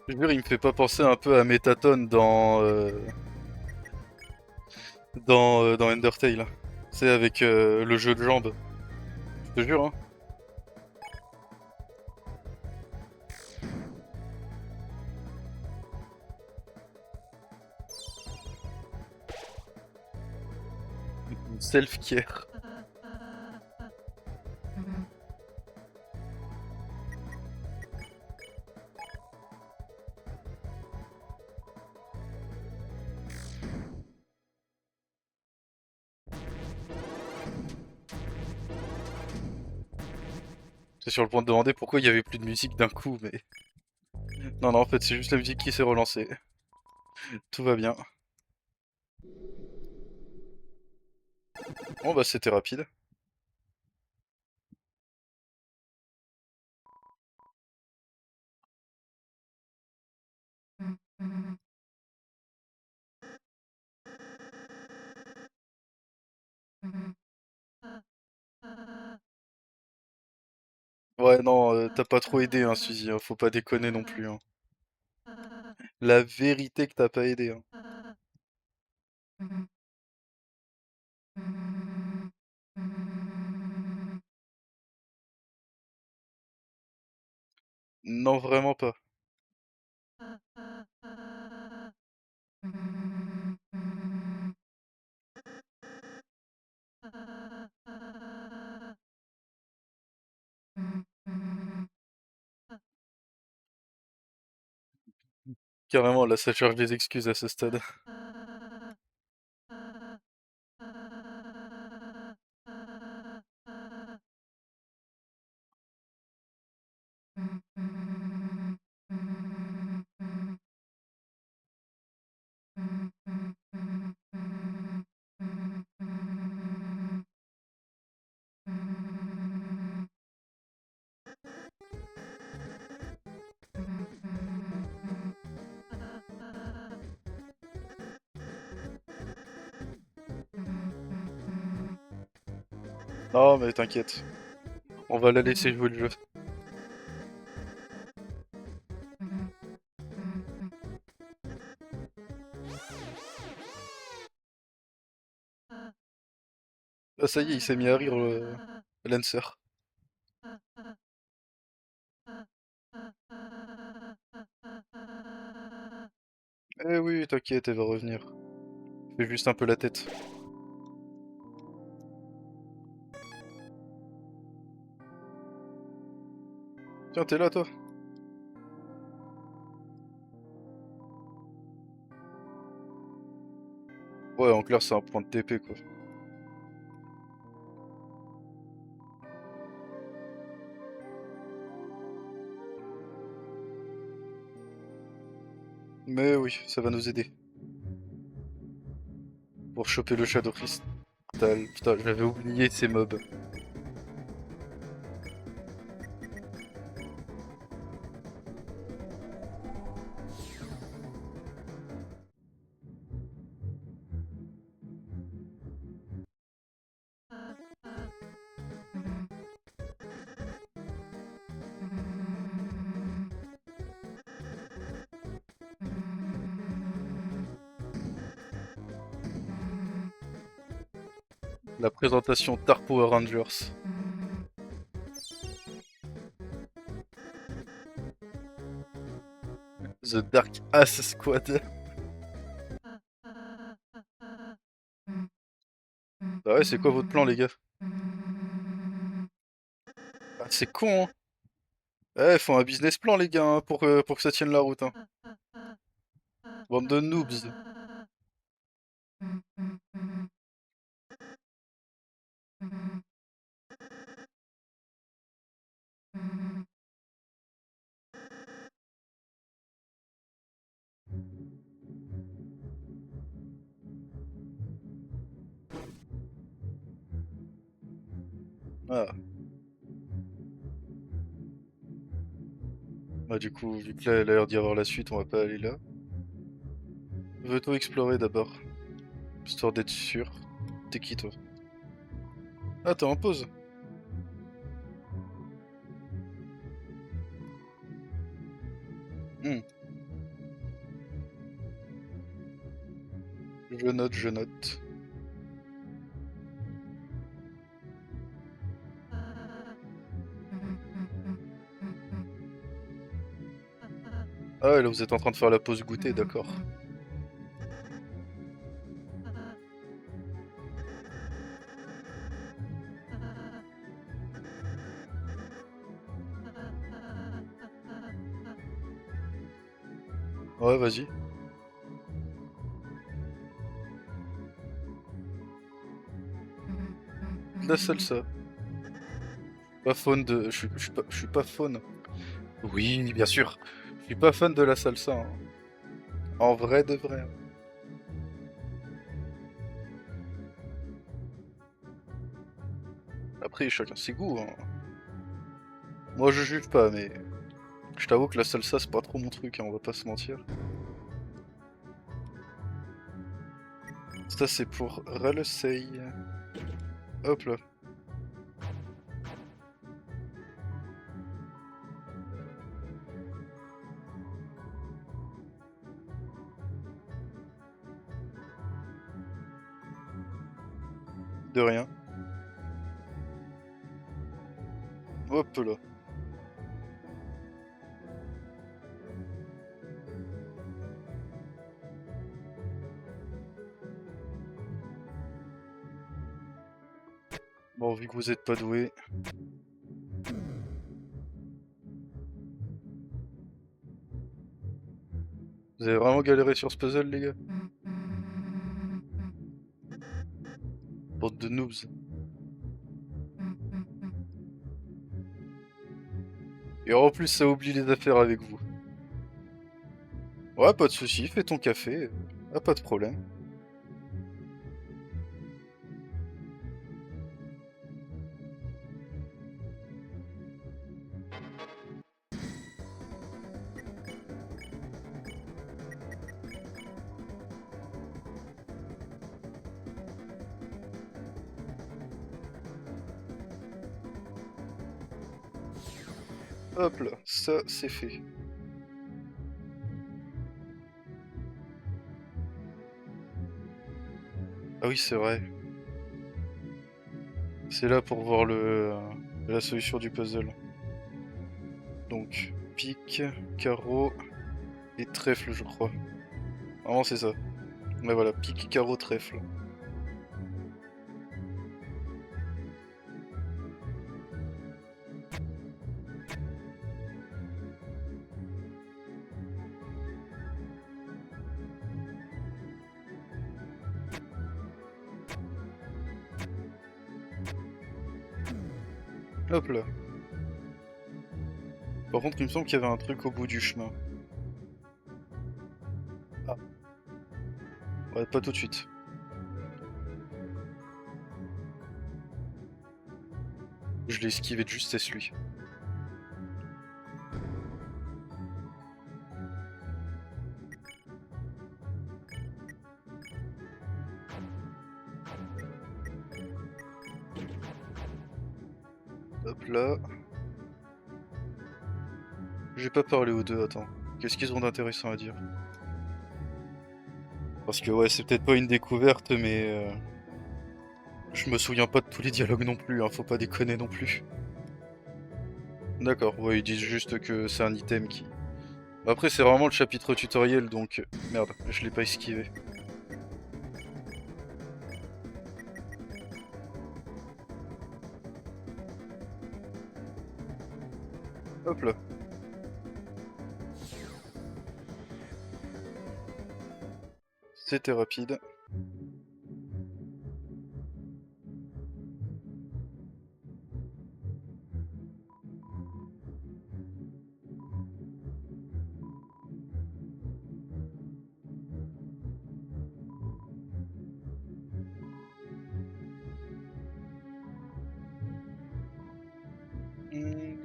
Je veux dire, il me fait pas penser un peu à Mettaton dans Undertale. C'est avec le jeu de jambes. Je te jure, hein. Self-care. C'est sur le point de demander pourquoi il y avait plus de musique d'un coup, mais... Non, non, en fait, c'est juste la musique qui s'est relancée. Tout va bien. Bon, bah, c'était rapide. Ouais, non, t'as pas trop aidé, hein, Suzy, hein, faut pas déconner non plus, hein. La vérité que t'as pas aidé, hein. Non, vraiment pas. Carrément, là, ça cherche des excuses à ce stade. Non, mais t'inquiète. On va la laisser jouer le jeu. Ah, ça y est, il s'est mis à rire, le Lancer. Eh oui, t'inquiète, elle va revenir. Fais juste un peu la tête. Tiens, t'es là, toi? Ouais, en clair, c'est un point de TP, quoi. Mais oui, ça va nous aider. Pour choper le Shadow Crystal. Putain, j'avais oublié ces mobs. La présentation Dark Power Rangers. The Dark Ass Squad. Bah ouais, c'est quoi votre plan, les gars? Ah, c'est con, hein. Ouais, faut un business plan, les gars, hein, pour que ça tienne la route, hein. Bande de noobs. Ah, bah du coup, vu que là, il a l'air d'y avoir la suite, on va pas aller là. Veut-on explorer d'abord? Histoire d'être sûr. T'es qui, toi? Ah, t'es en pause. Hmm, je note, je note. Ah ouais, là, vous êtes en train de faire la pause goûter, d'accord. Ouais, vas-y. De la salsa. Pas fan de... je suis pas fan. Oui, bien sûr. Je suis pas fan de la salsa, hein. En vrai de vrai, hein. Après, chacun ses goûts, hein. Moi, je juge pas, mais... Je t'avoue que la salsa, c'est pas trop mon truc, hein, on va pas se mentir. Ça, c'est pour Ralsei. Hop là. De rien. Hop là. Bon, vu que vous êtes pas doué. Vous avez vraiment galéré sur ce puzzle, les gars? Bande de noobs. Et en plus, ça oublie les affaires avec vous. Ouais, pas de soucis, fais ton café. Ah, pas de problème. Hop là, ça, c'est fait. Ah oui, c'est vrai. C'est là pour voir la solution du puzzle. Donc, pique, carreau et trèfle, je crois. Vraiment, c'est ça. Ouais, voilà, pique, carreau, trèfle. Hop là. Par contre, il me semble qu'il y avait un truc au bout du chemin. Ah, ouais, pas tout de suite. Je l'ai esquivé de justesse, lui. Hop là. J'ai pas parlé aux deux, attends. Qu'est-ce qu'ils ont d'intéressant à dire? Parce que ouais, c'est peut-être pas une découverte, mais... je me souviens pas de tous les dialogues non plus, hein, faut pas déconner non plus. D'accord, ouais, ils disent juste que c'est un item qui... Après, c'est vraiment le chapitre tutoriel, donc... Merde, je l'ai pas esquivé. Hop là. C'était rapide.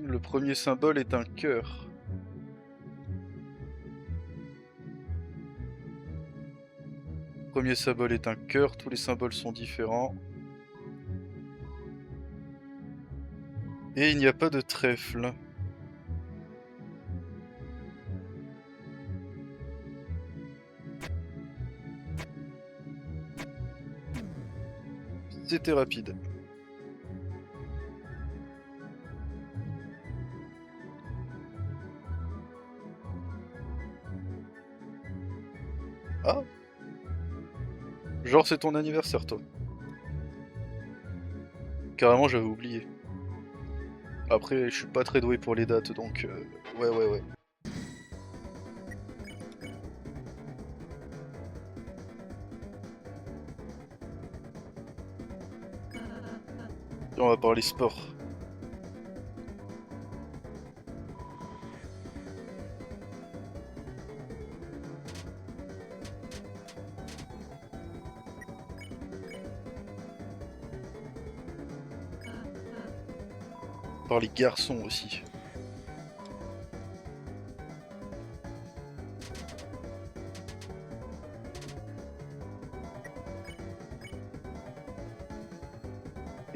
Le premier symbole est un cœur. Le premier symbole est un cœur, tous les symboles sont différents. Et il n'y a pas de trèfle. C'était rapide. Ah! Genre c'est ton anniversaire toi. Carrément j'avais oublié. Après je suis pas très doué pour les dates donc ouais. On va parler sport. Par les garçons aussi.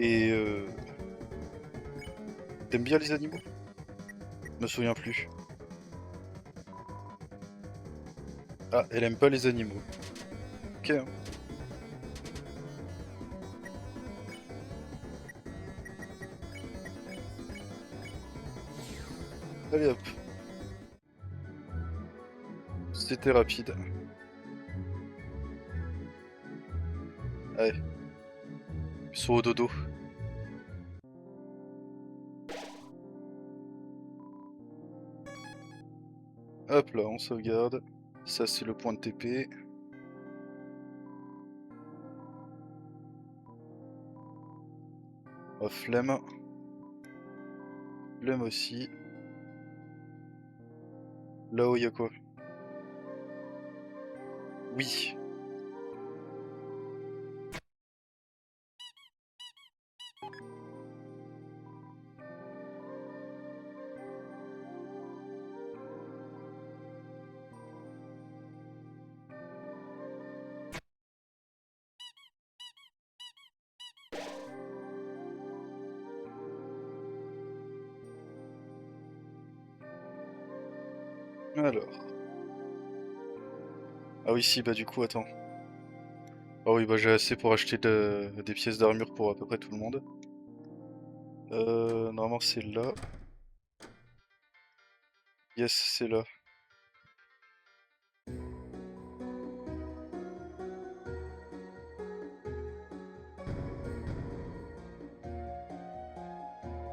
Et t'aimes bien les animaux? Je me souviens plus. Ah, elle aime pas les animaux. Ok. Hein. Allez hop. C'était rapide. Allez. Ils sont au dodo. Hop là, on sauvegarde. Ça c'est le point de TP. Oh, flemme. Flemme aussi. Là-haut, il y a quoi? Oui. Alors. Ah oui, si, bah du coup, attends. Ah oui, bah j'ai assez pour acheter des pièces d'armure pour à peu près tout le monde. Normalement c'est là. Yes, c'est là.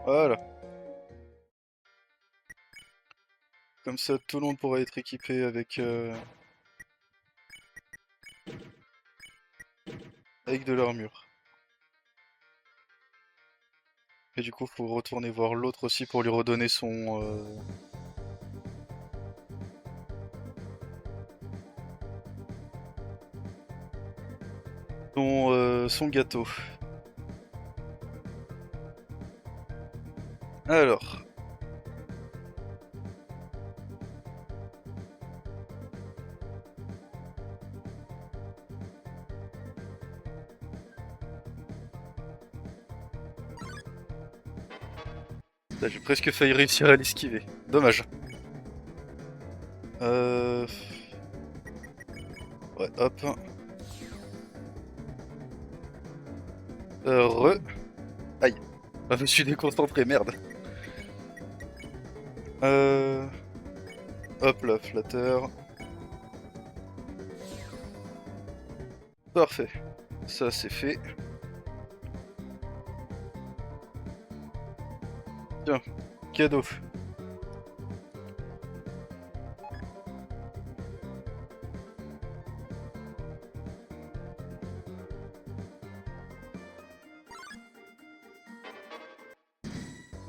Voilà. Comme ça, tout le monde pourra être équipé avec de l'armure. Et du coup, faut retourner voir l'autre aussi pour lui redonner son gâteau. Alors. Là, j'ai presque failli réussir à l'esquiver. Dommage. Ouais, hop. Aïe. Ah, je me suis déconcentré, merde. Hop là, flatteur. Parfait. Ça, c'est fait. Tiens, cadeau.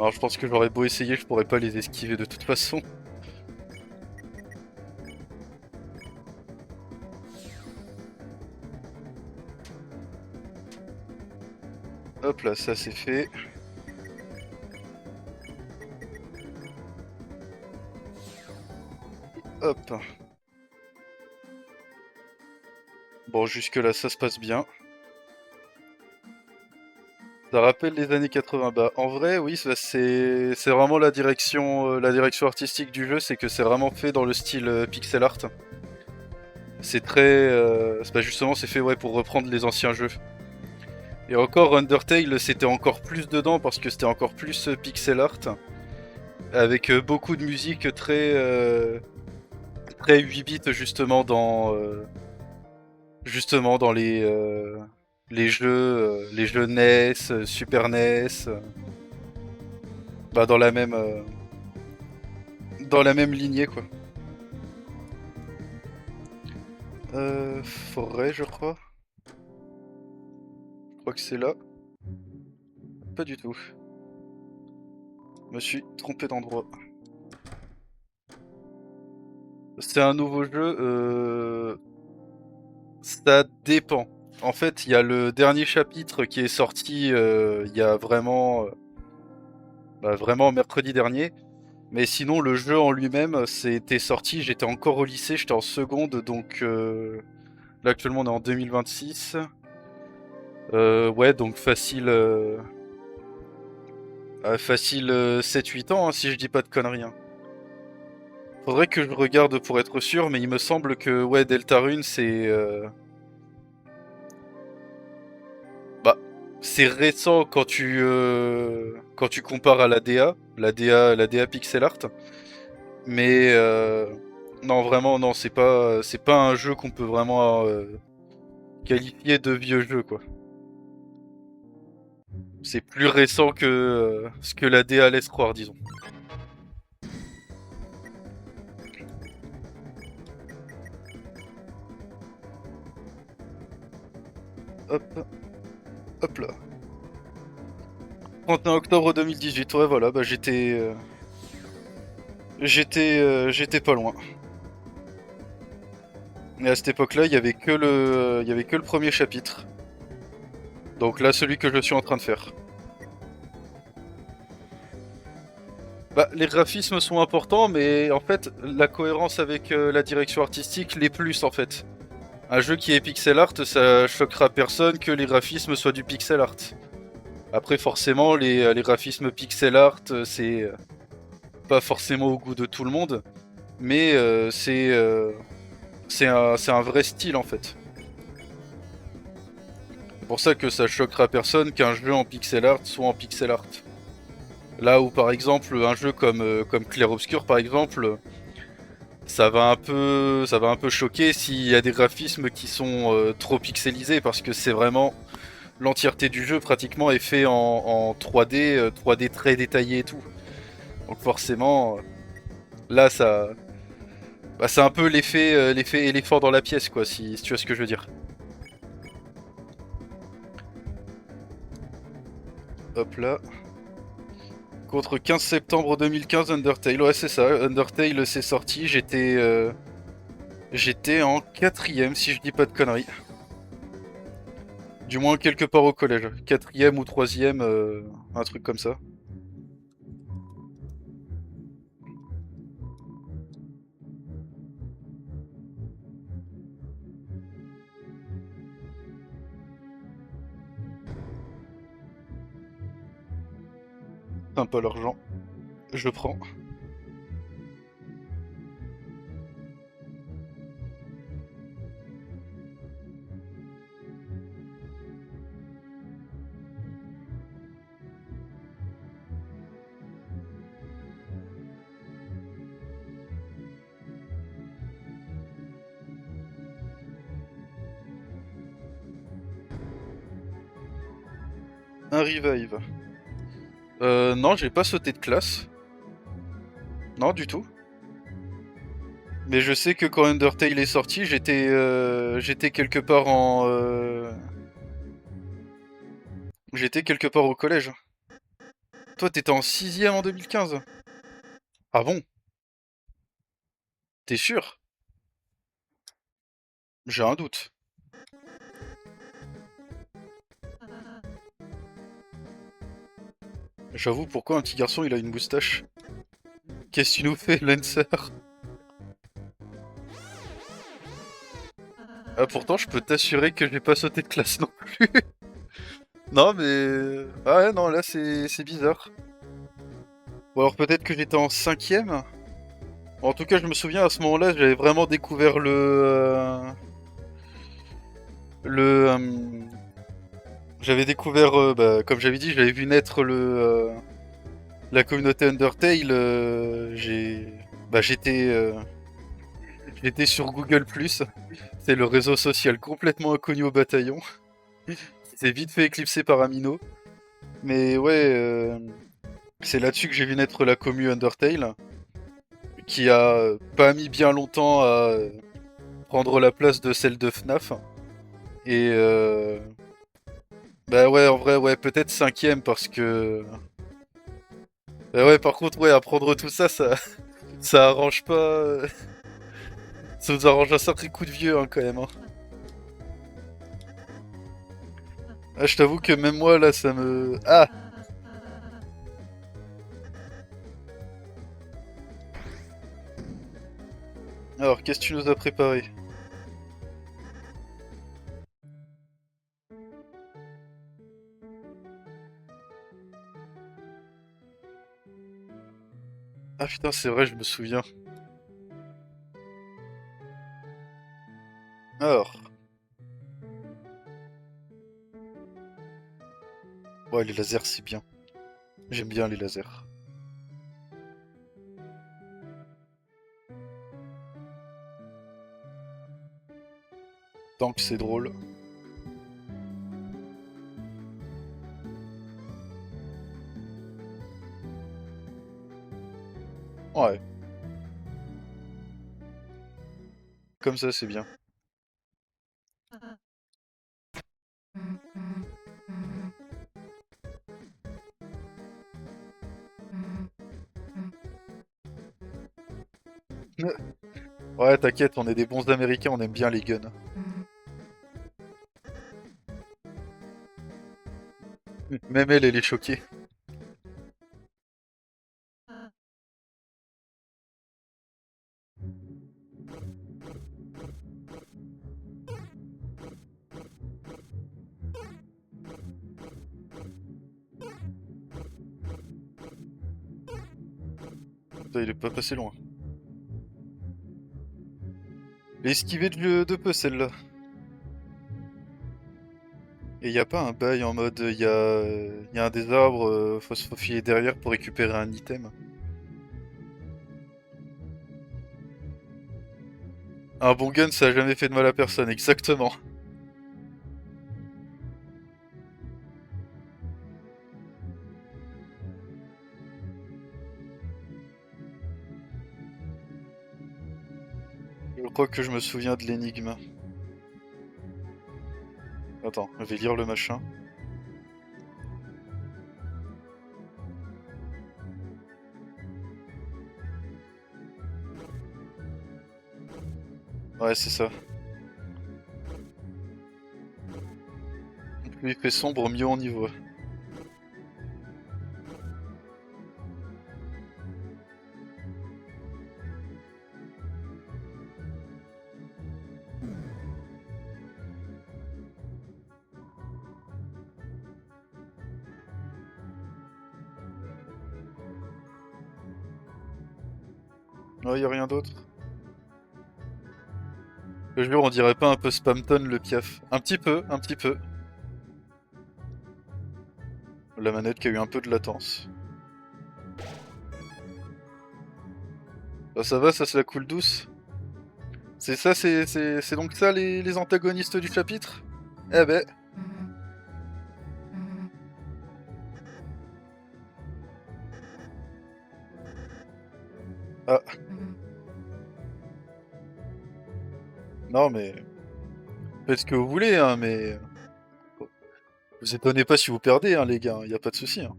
Alors je pense que j'aurais beau essayer, je pourrais pas les esquiver de toute façon. Hop là, ça c'est fait. Hop. Bon, jusque là ça se passe bien. Ça rappelle les années 80. Bah, en vrai, oui, c'est vraiment la direction artistique du jeu, c'est que c'est vraiment fait dans le style pixel art. C'est très, justement, c'est fait ouais pour reprendre les anciens jeux. Et encore Undertale, c'était encore plus dedans parce que c'était encore plus pixel art, avec beaucoup de musique très 8 bits justement dans les jeux NES, Super NES, bah dans la même lignée quoi. Forêt, je crois. Je crois que c'est là. Pas du tout. Je me suis trompé d'endroit. C'est un nouveau jeu. Ça dépend. En fait, il y a le dernier chapitre qui est sorti il y a vraiment mercredi dernier. Mais sinon, le jeu en lui-même, c'était sorti. J'étais encore au lycée, j'étais en seconde, donc là actuellement on est en 2026. Ouais, donc facile 7-8 ans, hein, si je dis pas de conneries, hein. Faudrait que je regarde pour être sûr, mais il me semble que ouais, Deltarune bah c'est récent quand tu compares à la DA pixel art, mais non vraiment non, c'est pas un jeu qu'on peut vraiment qualifier de vieux jeu quoi. C'est plus récent que ce que la DA laisse croire, disons. Hop, hop là. 31 octobre 2018, ouais voilà, bah j'étais pas loin. Et à cette époque-là, il y avait que le premier chapitre. Donc là, celui que je suis en train de faire. Bah, les graphismes sont importants, mais en fait, la cohérence avec la direction artistique, les plus en fait. Un jeu qui est pixel art, ça choquera personne que les graphismes soient du pixel art. Après, forcément, les graphismes pixel art, c'est pas forcément au goût de tout le monde, mais c'est un vrai style en fait. C'est pour ça que ça choquera personne qu'un jeu en pixel art soit en pixel art. Là où par exemple un jeu comme Clair Obscur par exemple, ça va un peu choquer s'il y a des graphismes qui sont trop pixelisés parce que c'est vraiment l'entièreté du jeu pratiquement est fait en 3D, 3D très détaillé et tout. Donc forcément, là c'est un peu l'effet éléphant dans la pièce quoi, si tu vois ce que je veux dire. Hop là. Contre 15 septembre 2015, Undertale. Ouais, c'est ça. Undertale, c'est sorti. J'étais en quatrième, si je dis pas de conneries. Du moins quelque part au collège. Quatrième ou troisième, un truc comme ça. Sympa l'argent. Je prends. Un revive. Non, j'ai pas sauté de classe. Non, du tout. Mais je sais que quand Undertale est sorti, j'étais quelque part j'étais quelque part au collège. Toi, t'étais en 6ème en 2015? Ah bon? T'es sûr? J'ai un doute. J'avoue, pourquoi un petit garçon il a une moustache? Qu'est-ce que tu nous fais, Lancer? Ah, pourtant, je peux t'assurer que j'ai pas sauté de classe non plus. Non, mais... Ah ouais, non, là, c'est bizarre. Ou alors peut-être que j'étais en 5ème? En tout cas, je me souviens, à ce moment-là, j'avais vraiment découvert le... j'avais découvert, bah, comme j'avais dit, j'avais vu naître la communauté Undertale. J'étais sur Google+. C'est le réseau social complètement inconnu au bataillon. C'est vite fait éclipsé par Amino. Mais ouais, c'est là-dessus que j'ai vu naître la commu Undertale, qui a pas mis bien longtemps à prendre la place de celle de FNAF. Et bah ouais, en vrai, ouais, peut-être 5ème parce que... Bah ouais, par contre, ouais, apprendre tout ça, ça arrange pas... Ça nous arrange un sacré coup de vieux, hein, quand même. Hein. Ah, je t'avoue que même moi, là, ça me... Ah! Alors, qu'est-ce que tu nous as préparé? Ah putain, c'est vrai, je me souviens. Alors... Ouais, les lasers, c'est bien. J'aime bien les lasers. Tant que c'est drôle. Ouais, comme ça, c'est bien. Ouais, t'inquiète, on est des bons Américains, on aime bien les guns. Même elle, elle est choquée. Putain, il est pas passé loin. Elle est esquivée de peu, celle-là. Et y a pas un bail en mode, y a un des arbres, faut se faufiler derrière pour récupérer un item. Un bon gun, ça a jamais fait de mal à personne, exactement. Je crois que je me souviens de l'énigme. Attends, je vais lire le machin. Ouais, c'est ça. Plus il fait sombre, mieux on y voit. Ouais, y a rien d'autre. Je jure, on dirait pas un peu Spamton le piaf. Un petit peu, un petit peu. La manette qui a eu un peu de latence. Bah, ça va, ça se la coule douce. C'est ça, c'est donc ça les antagonistes du chapitre? Eh ben. Ah, non mais... Faites ce que vous voulez, hein, mais... Vous étonnez pas si vous perdez, hein, les gars, y a pas de souci. Hein.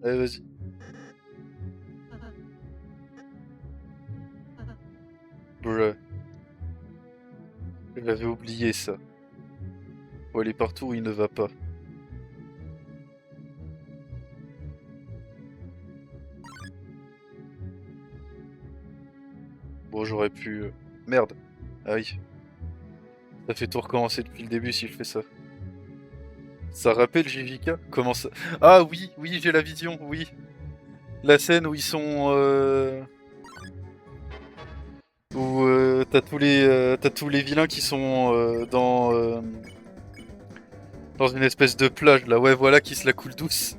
Allez, vas-y. Bruh. J'avais oublié ça. Faut aller partout où il ne va pas. Bon, j'aurais pu... Merde. Ah oui. Ça fait tout recommencer depuis le début si je fais ça. Ça rappelle JVK? Comment ça? Ah oui, oui, j'ai la vision, oui. La scène où ils sont... Où t'as tous les vilains qui sont dans une espèce de plage là, ouais voilà, qui se la coule douce.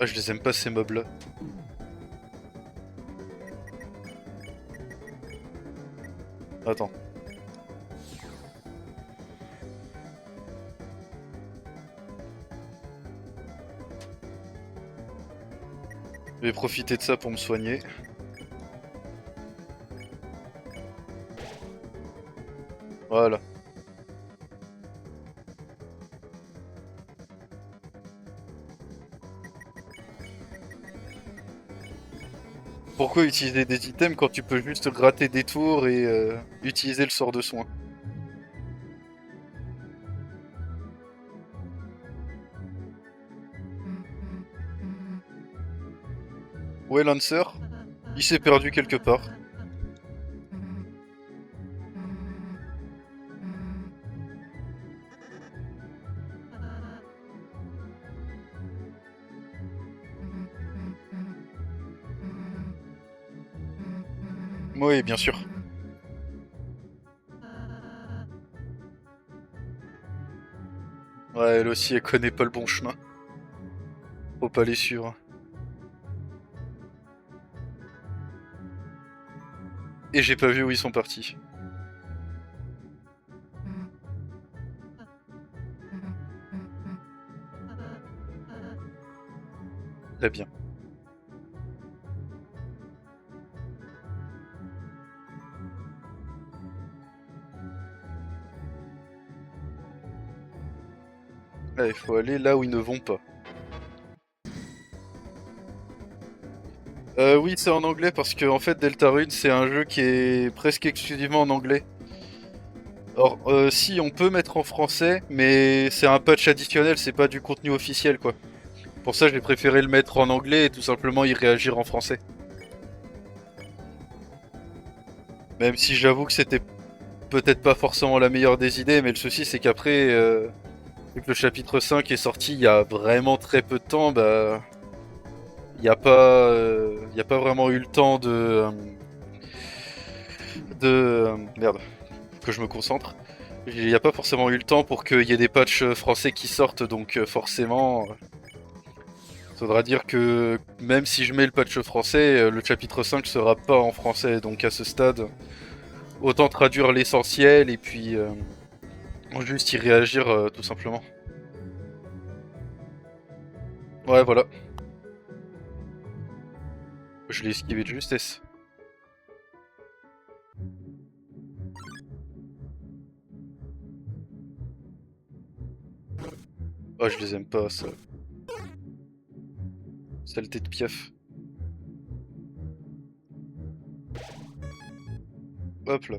Ah, je les aime pas ces mobs là. Attends. Je vais profiter de ça pour me soigner. Voilà. Pourquoi utiliser des items quand tu peux juste gratter des tours et utiliser le sort de soin? Où est Lancer? Il s'est perdu quelque part. Oui, bien sûr. Ouais, elle aussi, elle connaît pas le bon chemin. Faut pas les suivre. Et j'ai pas vu où ils sont partis. Très bien. Là, il faut aller là où ils ne vont pas. Oui, c'est en anglais parce que en fait Deltarune c'est un jeu qui est presque exclusivement en anglais. Alors, si on peut mettre en français, mais c'est un patch additionnel, c'est pas du contenu officiel quoi. Pour ça, j'ai préféré le mettre en anglais et tout simplement y réagir en français. Même si j'avoue que c'était peut-être pas forcément la meilleure des idées, mais le souci c'est qu'après, vu que le chapitre 5 est sorti il y a vraiment très peu de temps, bah. Y a pas vraiment eu le temps merde, que je me concentre. Il n'y a pas forcément eu le temps pour qu'il y ait des patchs français qui sortent, donc forcément, faudra dire que même si je mets le patch français, le chapitre 5 sera pas en français, donc à ce stade, autant traduire l'essentiel et puis juste y réagir tout simplement. Ouais, voilà. Je l'ai esquivé de justesse. Ah, je les aime pas, ça. Saleté de piaf. Hop là.